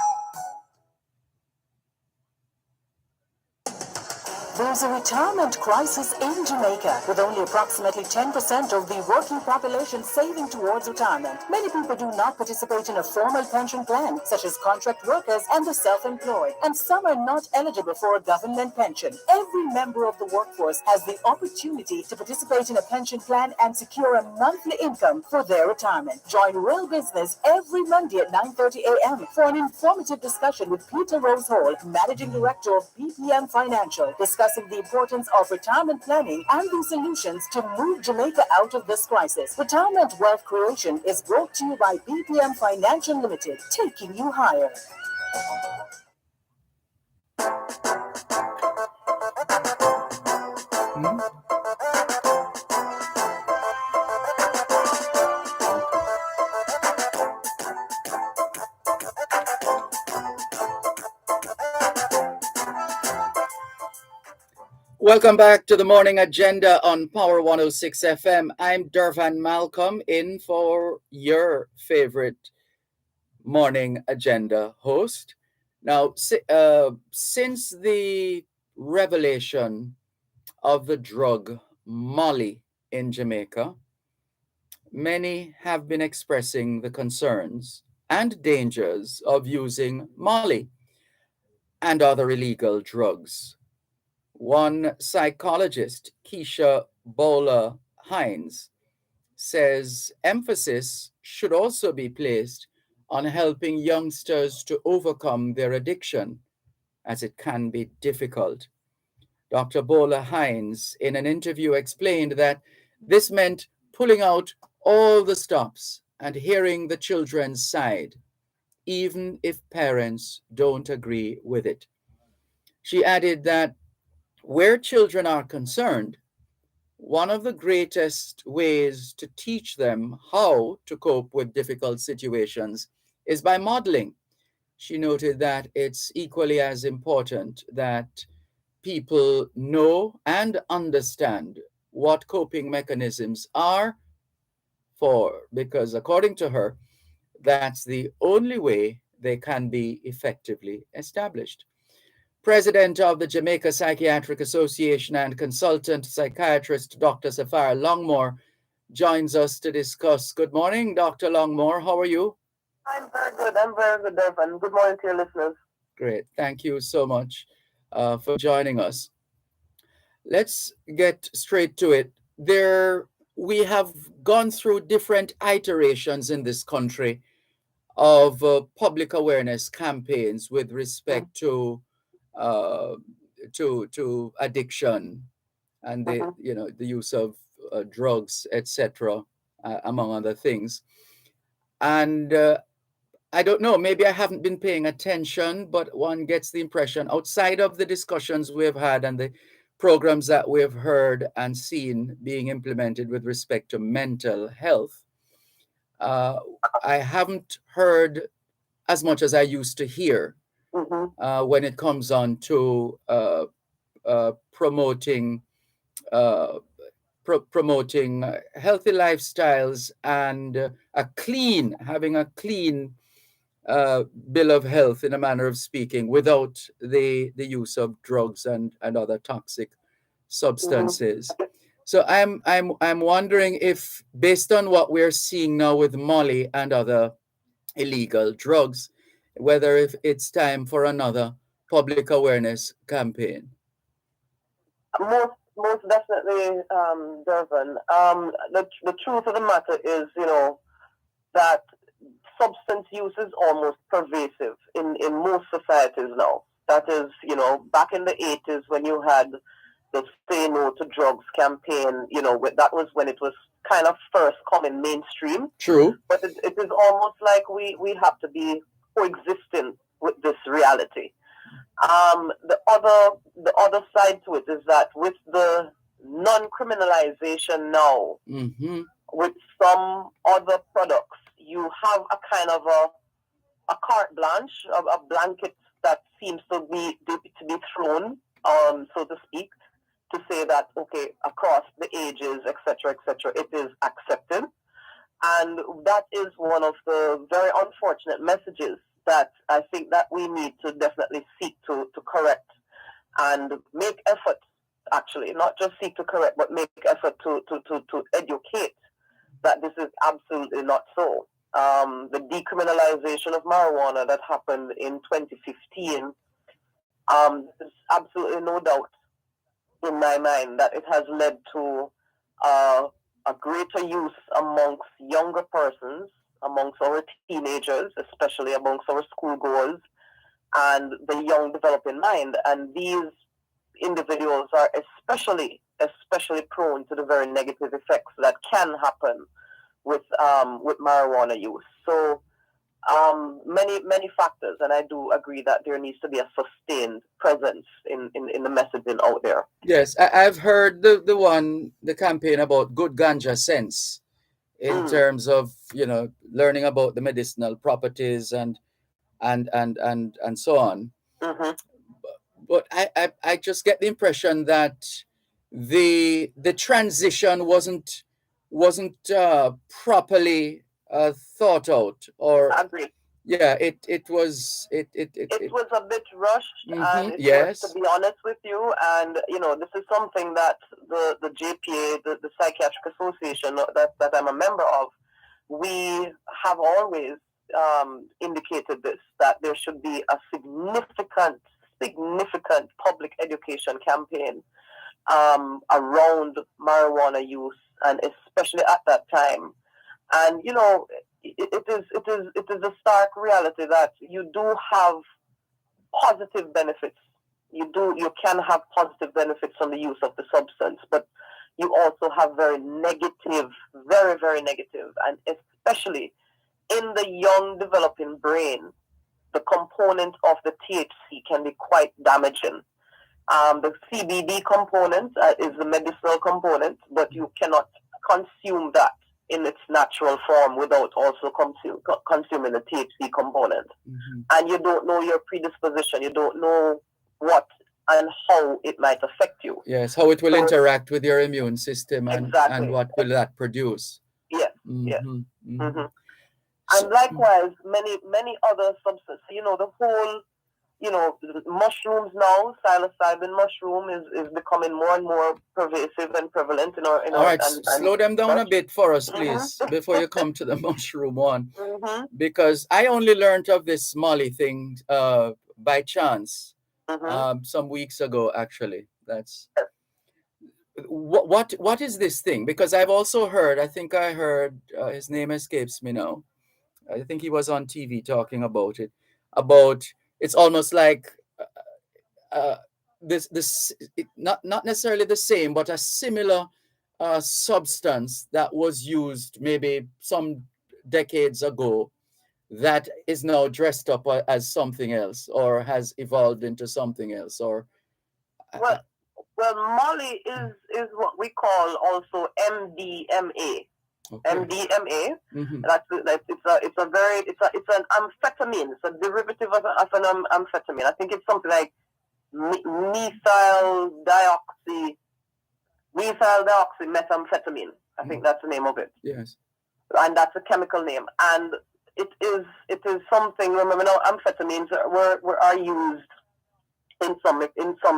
There's a retirement crisis in Jamaica, with only approximately 10% of the working population saving towards retirement. Many people do not participate in a formal pension plan, such as contract workers and the self-employed, and some are not eligible for a government pension. Every member of the workforce has the opportunity to participate in a pension plan and secure a monthly income for their retirement. Join Real Business every Monday at 9:30 a.m. for an informative discussion with Peter Rose Hall, Managing Director of BPM Financial, discussing the importance of retirement planning and the solutions to move Jamaica out of this crisis. Retirement Wealth Creation is brought to you by BPM Financial Limited, taking you higher. Welcome back to the morning agenda on Power 106 FM. I'm Dervan Malcolm, in for your favorite morning agenda host. Now, since the revelation of the drug Molly in Jamaica, many have been expressing the concerns and dangers of using Molly and other illegal drugs. One psychologist, Keisha Bowler-Hines, says emphasis should also be placed on helping youngsters to overcome their addiction, as it can be difficult. Dr. Bowler-Hines, in an interview, explained that this meant pulling out all the stops and hearing the children's side, even if parents don't agree with it. She added that where children are concerned, one of the greatest ways to teach them how to cope with difficult situations is by modeling. She noted that it's equally as important that people know and understand what coping mechanisms are because according to her, that's the only way they can be effectively established. President of the Jamaica Psychiatric Association and consultant psychiatrist Dr. Sapphire Longmore joins us to discuss. Good morning, Dr. Longmore. How are you? I'm very good. I'm very good, Dervan. Good morning to your listeners. Great. Thank you so much for joining us. Let's get straight to it. We have gone through different iterations in this country of public awareness campaigns with respect to addiction and the use of drugs, etc., among other things. And I don't know, maybe I haven't been paying attention, but one gets the impression outside of the discussions we've had and the programs that we've heard and seen being implemented with respect to mental health, I haven't heard as much as I used to hear when it comes on to promoting healthy lifestyles and having a clean bill of health, in a manner of speaking, without the use of drugs and other toxic substances. So I'm wondering if, based on what we're seeing now with Molly and other illegal drugs, whether if it's time for another public awareness campaign. Most definitely, Dervan. The truth of the matter is, that substance use is almost pervasive in most societies now. That is, back in the 80s when you had the Say No to Drugs campaign, that was when it was kind of first coming mainstream. True. But it is almost like we have to be coexisting with this reality. The other side to it is that with the non-criminalization now, with some other products, you have a kind of a carte blanche, a blanket that seems to be thrown, so to speak, to say that, okay, across the ages, etc., it is accepted. And that is one of the very unfortunate messages that I think that we need to definitely seek to correct and make efforts actually, not just seek to correct, but make effort to educate that this is absolutely not so. The decriminalization of marijuana that happened in 2015, there's absolutely no doubt in my mind that it has led to a greater use amongst younger persons, amongst our teenagers, especially amongst our schoolgoers, and the young developing mind. And these individuals are especially prone to the very negative effects that can happen with marijuana use. So many factors, and I do agree that there needs to be a sustained presence in the messaging out there. Yes, I've heard the campaign about good ganja sense in terms of, you know, learning about the medicinal properties and so on. Mm-hmm. But I just get the impression that the transition wasn't properly thought out, or Agreed. Yeah, it was It was a bit rushed, and it yes. was, to be honest with you, and you know, this is something that the JPA, the Psychiatric Association that I'm a member of, we have always indicated this, that there should be a significant public education campaign around marijuana use, and especially at that time. And you know, it is a stark reality that you do have positive benefits. You can have positive benefits from the use of the substance, but you also have very negative, and especially in the young developing brain, the component of the THC can be quite damaging. The CBD component is the medicinal component, but you cannot consume that in its natural form without also consuming the THC component. Mm-hmm. And you don't know your predisposition. You don't know what and how it might affect you. Yes, how it will interact with your immune system, and what will that produce. Yes, mm-hmm. Yes. Mm-hmm. Mm-hmm. And likewise, many other substances. You know, the whole, you know, mushrooms now, psilocybin mushroom is becoming more and more pervasive and prevalent in our. All right, slow them down a bit for us, please, before you come to the mushroom one, because I only learned of this Molly thing by chance some weeks ago. Actually, that's what is this thing? Because I've also heard. I think I heard his name escapes me now. I think he was on TV talking about it. It's almost like not necessarily the same, but a similar substance that was used maybe some decades ago that is now dressed up as something else, or has evolved into something else, or well, Molly is what we call also MDMA. Okay. MDMA. Mm-hmm. It's an amphetamine. It's a derivative of an amphetamine. I think it's something like methyl dioxy methamphetamine. I think that's the name of it. Yes. And that's a chemical name. And it is something. Remember now, amphetamines are used in some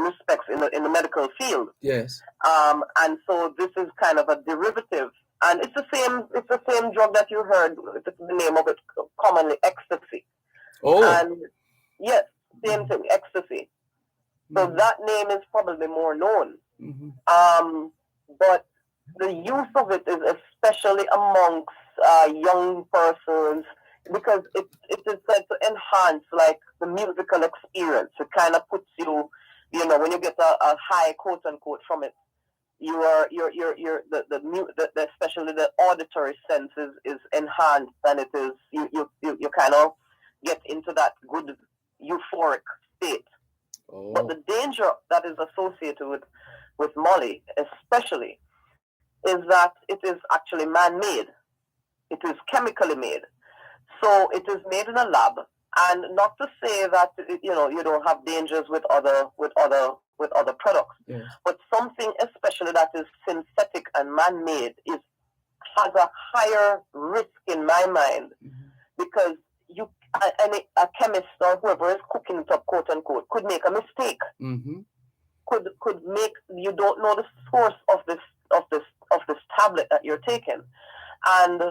respects in the medical field. Yes. And so this is kind of a derivative. And it's the same drug that you heard. The name of it commonly, ecstasy. Oh. And yes, same thing, ecstasy. So that name is probably more known. Mm-hmm. But the use of it is especially amongst young persons, because it is said to enhance like the musical experience. It kind of puts you, you know, when you get a high quote unquote from it, especially the auditory sense is enhanced, and it is you kind of get into that good euphoric state. Oh. But the danger that is associated with Molly, especially, is that it is actually man-made. It is chemically made, so it is made in a lab. And not to say that you don't have dangers with other products, yes. But something especially that is synthetic and man-made has a higher risk in my mind, because a chemist or whoever is cooking it up, quote unquote, could make a mistake. could make you don't know the source of this tablet that you're taking, and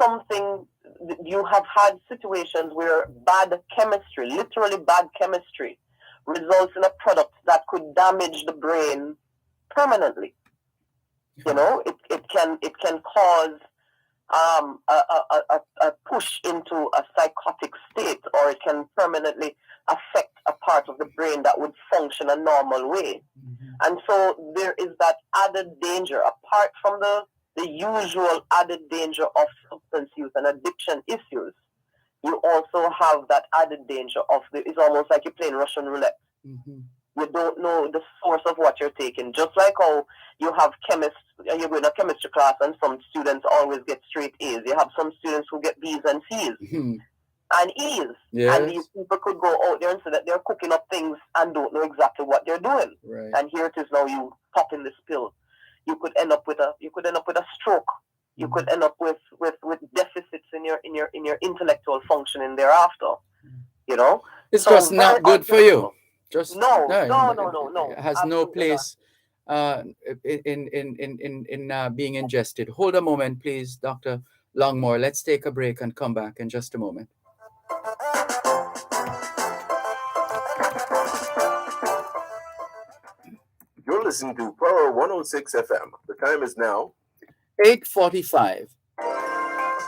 something you have had situations where bad chemistry, literally bad chemistry, results in a product that could damage the brain permanently. You know, it can cause a push into a psychotic state, or it can permanently affect a part of the brain that would function a normal way. And so there is that added danger, apart from the usual added danger of substance use and addiction issues. You also have that added danger of it's almost like you're playing Russian roulette. You don't know the source of what you're taking. Just like how you have chemists, and you go in a chemistry class and some students always get straight A's. You have some students who get B's and C's and E's. Yes. And these people could go out there and say that they're cooking up things and don't know exactly what they're doing. Right. And here it is now, you pop in this pill. You could end up with a stroke. You could end up with deficits in your intellectual functioning thereafter. You know? It's just not good for you. Just no. It has no place in being ingested. Hold a moment, please, Dr. Longmore. Let's take a break and come back in just a moment. You're listening to Power 106 FM. The time is now 8:45.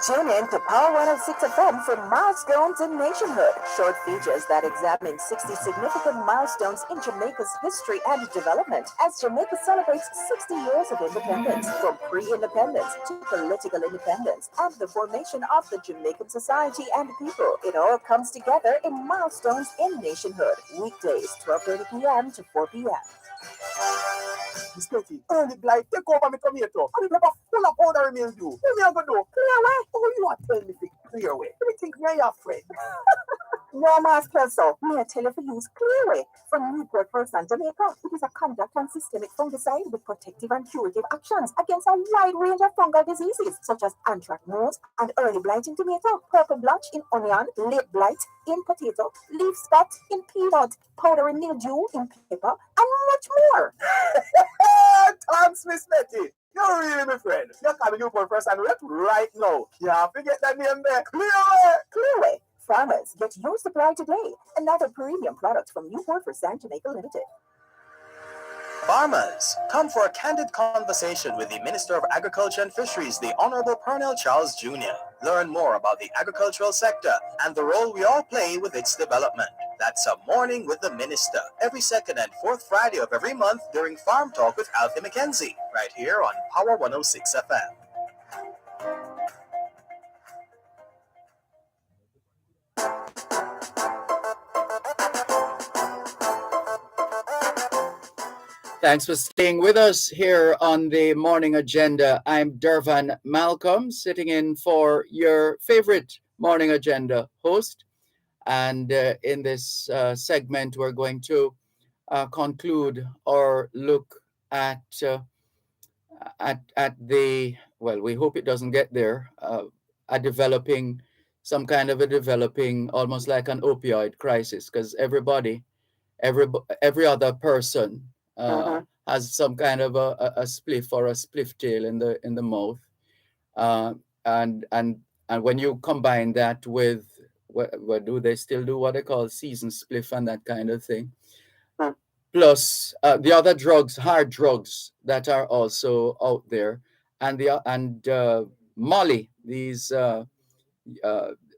Tune in to Power 106 FM for Milestones in Nationhood, short features that examine 60 significant milestones in Jamaica's history and development as Jamaica celebrates 60 years of independence, from pre-independence to political independence and the formation of the Jamaican society and people. It all comes together in Milestones in Nationhood, weekdays 12:30 p.m. to 4 p.m. Miss Betty, early blight, take over my tomato. And the paper full of powdery mildew. What me I gonna do? Clear away? Oh, you are telling me to clear away. Let me think me and your friend. No, Mass Kelso, me I tell you to use Clearway from Newport First and Jamaica. It is a contact and systemic fungicide with protective and curative actions against a wide range of fungal diseases such as anthracnose and early blight in tomato, purple blotch in onion, late blight in potato, leaf spot in peanut, powdery mildew in pepper, and much more. Thanks, Miss Betty. You're really my friend. You're coming Newport First and Rep right now. Can't forget that name there. Clearway. Clearway. Farmers, get your supply today. Another premium product from Newport for San Jamaica Limited. Farmers, come for a candid conversation with the Minister of Agriculture and Fisheries, the Honorable Pernell Charles Jr. Learn more about the agricultural sector and the role we all play with its development. That's a Morning with the Minister, every second and fourth Friday of every month during Farm Talk with Alfie McKenzie, right here on Power 106 FM. Thanks for staying with us here on the morning agenda. I'm Dervan Malcolm, sitting in for your favorite morning agenda host. And in this segment, we're going to conclude or look at the, well, we hope it doesn't get there, some kind of a developing, almost like an opioid crisis, because every other person has some kind of a spliff or a spliff tail in the mouth, and when you combine that with what do they still do what they call seasoned spliff and that kind of thing, plus the other drugs, hard drugs that are also out there, and Molly, these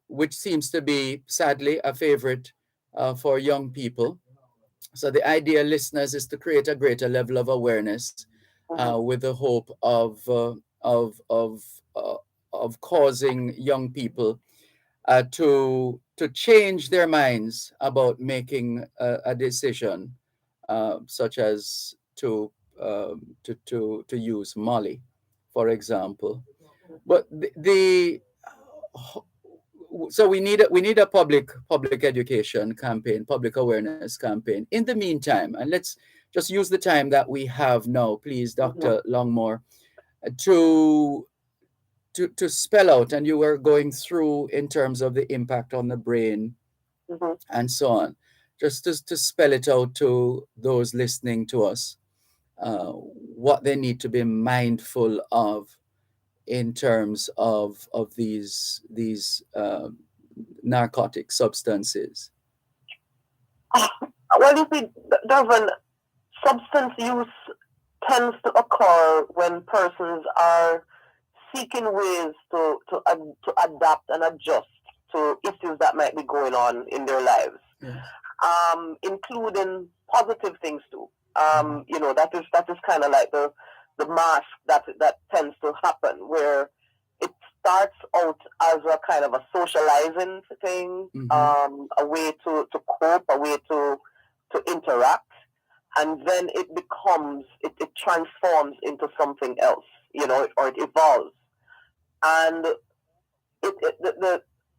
which seems to be sadly a favorite for young people. So the idea, listeners, is to create a greater level of awareness with the hope of causing young people to change their minds about making a decision, such as to use Molly, for example. But so we need a public education campaign, public awareness campaign. In the meantime, and let's just use the time that we have now, please, Dr. Longmore, to spell out, and you were going through in terms of the impact on the brain and so on. just to spell it out to those listening to us, what they need to be mindful of in terms of these narcotic substances? Well, you see, Dervan, substance use tends to occur when persons are seeking ways to adapt and adjust to issues that might be going on in their lives, including positive things too. That is kind of like the mask that tends to happen, where it starts out as a kind of a socializing thing, a way to cope, a way to interact, and then it transforms into something else, or it evolves. And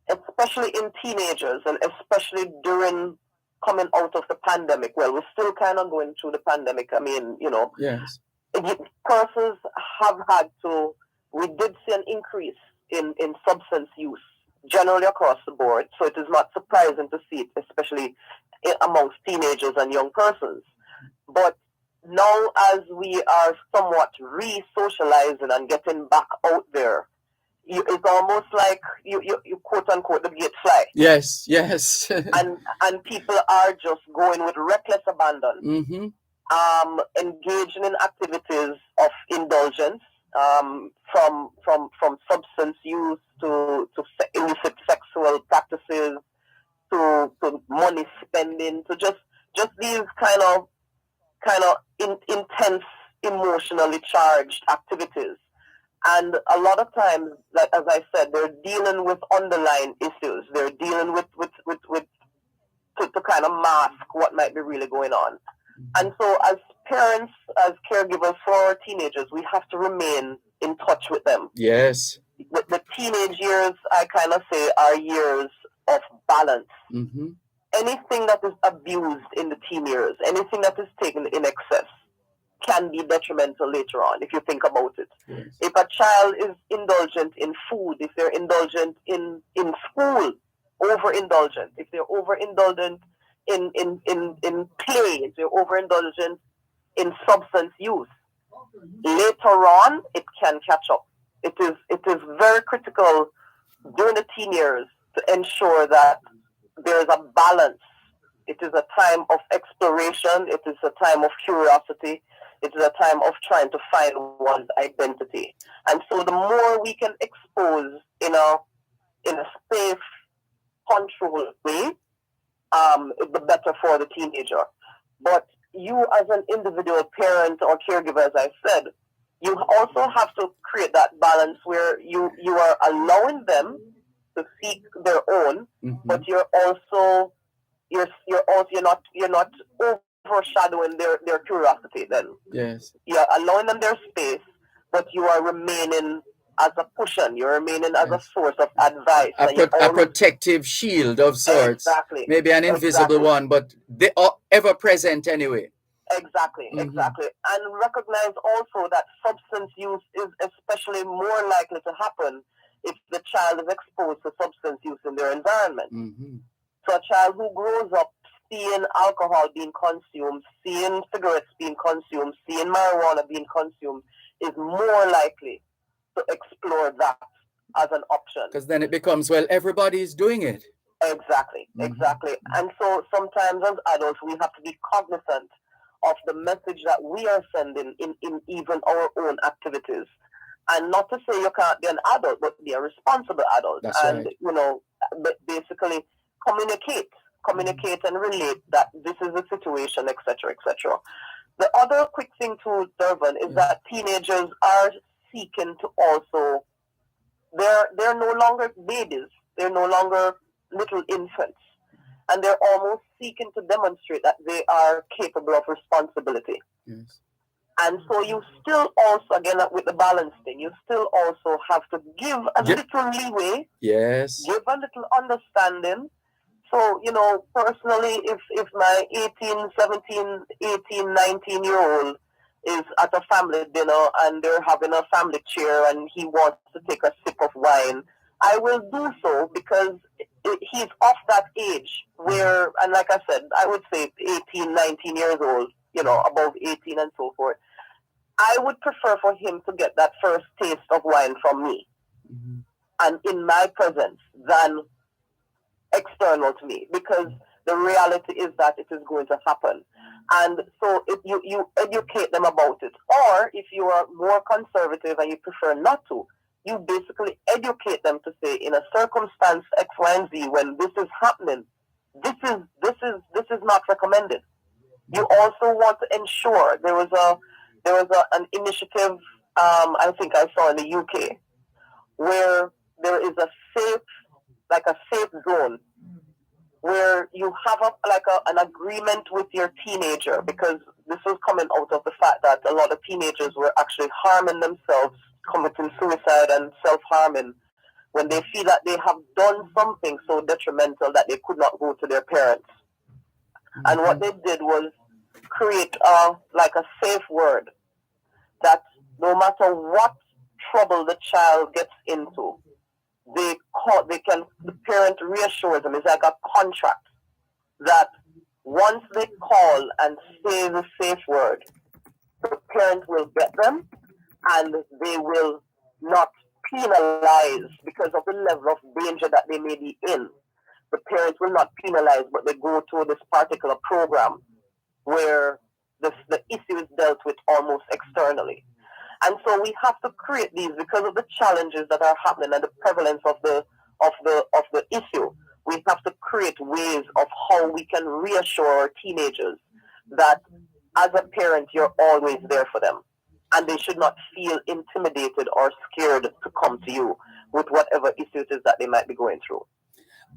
especially in teenagers, and especially during coming out of the pandemic. Well, we're still kind of going through the pandemic. I mean, yes, persons have had to. We did see an increase in substance use generally across the board. So it is not surprising to see it, especially amongst teenagers and young persons. But now, as we are somewhat re-socializing and getting back out there, it's almost like you quote unquote the gate fly. Yes. and people are just going with reckless abandon, engaging in activities of indulgence, from substance use to illicit sexual practices, to money spending, to just these kind of intense, emotionally charged activities. And a lot of times, like as I said, they're dealing with underlying issues. They're dealing with to kind of mask what might be really going on. And so, as parents, as caregivers for our teenagers, we have to remain in touch with them. Yes. The teenage years, I kind of say, are years of balance. Anything that is abused in the teen years, anything that is taken in excess, can be detrimental later on, if you think about it. Yes. If a child is indulgent in food, if they're indulgent in school, overindulgent, if they're overindulgent in play, if they're overindulgent in substance use, later on it can catch up. It is very critical during the teen years to ensure that there is a balance. It is a time of exploration. It is a time of curiosity. It is a time of trying to find one's identity. And so the more we can expose in a safe, controlled way, the better for the teenager. But you as an individual parent or caregiver, as I said, you also have to create that balance where you are allowing them to seek their own, but you're not overshadowing their curiosity then. Yes. You're allowing them their space, but you are remaining as a cushion. You're remaining as a source of advice. A protective shield of sorts. Exactly. Maybe an invisible one, but they are ever present anyway. Exactly. And recognize also that substance use is especially more likely to happen if the child is exposed to substance use in their environment. So a child who grows up seeing alcohol being consumed, seeing cigarettes being consumed, seeing marijuana being consumed, is more likely to explore that as an option. Because then it becomes, well, everybody's doing it. Exactly. And so sometimes as adults, we have to be cognizant of the message that we are sending in even our own activities. And not to say you can't be an adult, but be a responsible adult. That's and, right. Basically communicate and relate that this is the situation, etc., etc. The other quick thing to Dervan is that teenagers are seeking to also, they're no longer babies. They're no longer little infants. And they're almost seeking to demonstrate that they are capable of responsibility. Yes. And so you still also, again, with the balance thing, you still also have to give a little leeway. Yes. Give a little understanding. So, personally, if my 18, 17, 18, 19-year-old is at a family dinner and they're having a family cheer and he wants to take a sip of wine, I will do so because he's of that age where, and like I said, I would say 18, 19 years old, above 18 and so forth. I would prefer for him to get that first taste of wine from me and in my presence than external to me, because the reality is that it is going to happen. And so if you educate them about it, or if you are more conservative and you prefer not to, you basically educate them to say, in a circumstance X, Y, and Z, when this is happening, this is not recommended. You also want to ensure there was an initiative I think I saw in the UK where there is a safe zone where you have an agreement with your teenager, because this was coming out of the fact that a lot of teenagers were actually harming themselves, committing suicide and self-harming when they feel that they have done something so detrimental that they could not go to their parents. And what they did was create a safe word that no matter what trouble the child gets into, the parent reassures them. It's like a contract that once they call and say the safe word, the parent will get them and they will not penalize because of the level of danger that they may be in. The parents will not penalize, but they go to this particular program where the issue is dealt with almost externally. And so we have to create these because of the challenges that are happening and the prevalence of the issue. We have to create ways of how we can reassure our teenagers that as a parent, you're always there for them. And they should not feel intimidated or scared to come to you with whatever issues it is that they might be going through.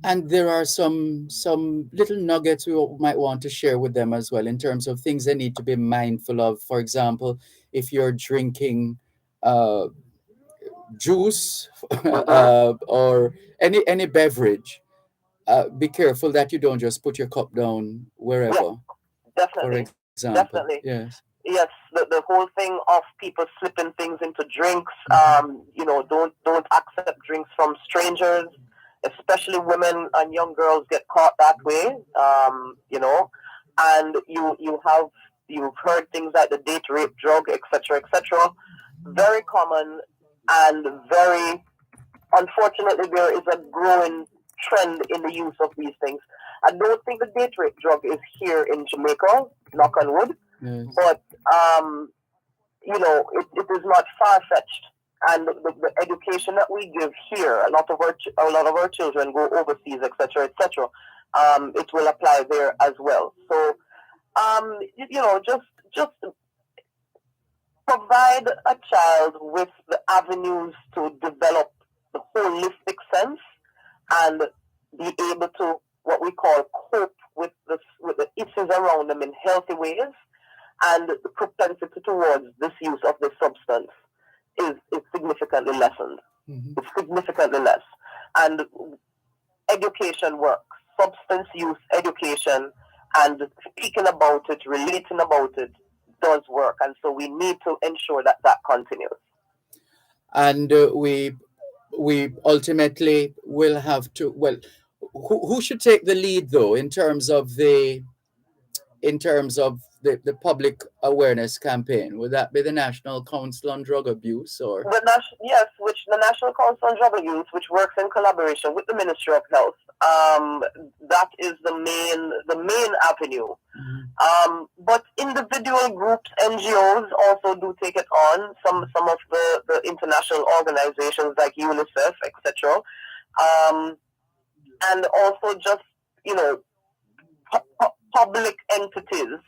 And there are some little nuggets we might want to share with them as well in terms of things they need to be mindful of. For example, if you're drinking juice or any beverage, be careful that you don't just put your cup down wherever. Definitely. For example. Definitely. Yes. Yes, the whole thing of people slipping things into drinks, don't accept drinks from strangers, especially women and young girls get caught that way, and you've heard things like the date rape drug, etc., etc. Very common and very, unfortunately, there is a growing trend in the use of these things. I don't think the date rape drug is here in Jamaica, knock on wood. Yes. But it is not far-fetched, and the education that we give here, a lot of our children go overseas, etc., etc. It will apply there as well. So just provide a child with the avenues to develop the holistic sense and be able to what we call cope with the issues around them in healthy ways. And the propensity towards this use of this substance is significantly lessened. It's significantly less. And education works. Substance use education and speaking about it, relating about it does work. And so we need to ensure that that continues. And we ultimately will have to, who should take the lead though in terms of the public awareness campaign? Would that be the National Council on Drug Abuse or? Yes, which the National Council on Drug Abuse, which works in collaboration with the Ministry of Health. That is the main avenue. But individual groups, NGOs also do take it on. Some of the international organizations like UNICEF, etc. And also just public entities.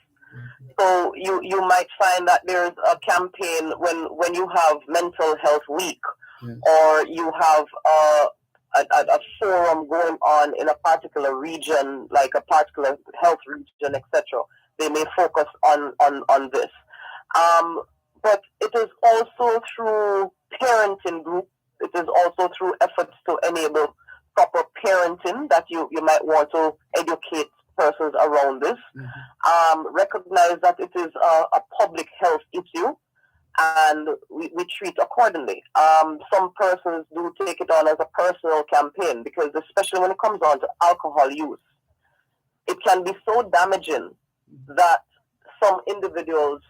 So you might find that there's a campaign when you have Mental Health Week, or you have a forum going on in a particular region, like a particular health region, etc. They may focus on this. But it is also through parenting groups. It is also through efforts to enable proper parenting that you might want to educate persons around this. Recognize that it is a public health issue, and we treat accordingly. Some persons do take it on as a personal campaign because, especially when it comes on to alcohol use, it can be so damaging that some individuals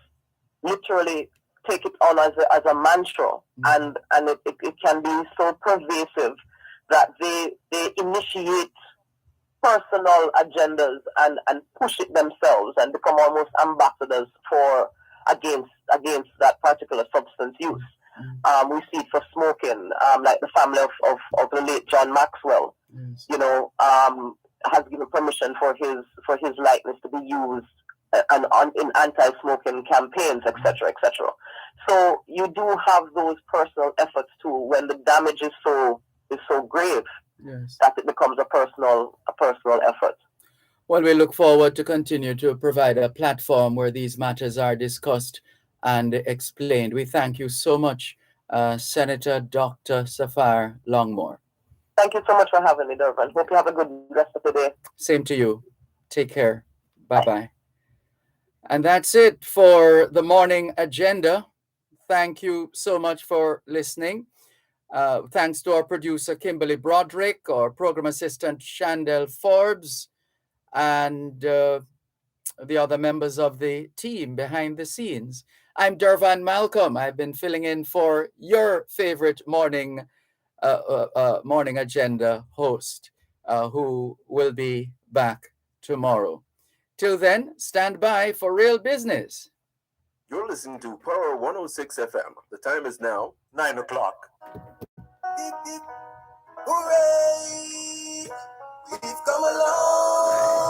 literally take it on as a mantra, and it can be so pervasive that they initiate personal agendas and push it themselves and become almost ambassadors for against that particular substance use. We see it for smoking, like the family of the late John Maxwell, has given permission for his likeness to be used in anti-smoking campaigns, etc., etc. So you do have those personal efforts too when the damage is so grave that it becomes a personal effort. Well, we look forward to continue to provide a platform where these matters are discussed and explained. We thank you so much, Senator Dr. Safar Longmore. Thank you so much for having me, Dervan. Hope you have a good rest of the day. Same to you. Take care. Bye-bye. And that's it for the morning agenda. Thank you so much for listening. Thanks to our producer, Kimberly Broderick, our program assistant, Shandell Forbes, and the other members of the team behind the scenes. I'm Dervan Malcolm. I've been filling in for your favorite morning agenda host, who will be back tomorrow. Till then, stand by for real business. You're listening to Power 106 FM. The time is now 9 o'clock. Hooray! We've come along.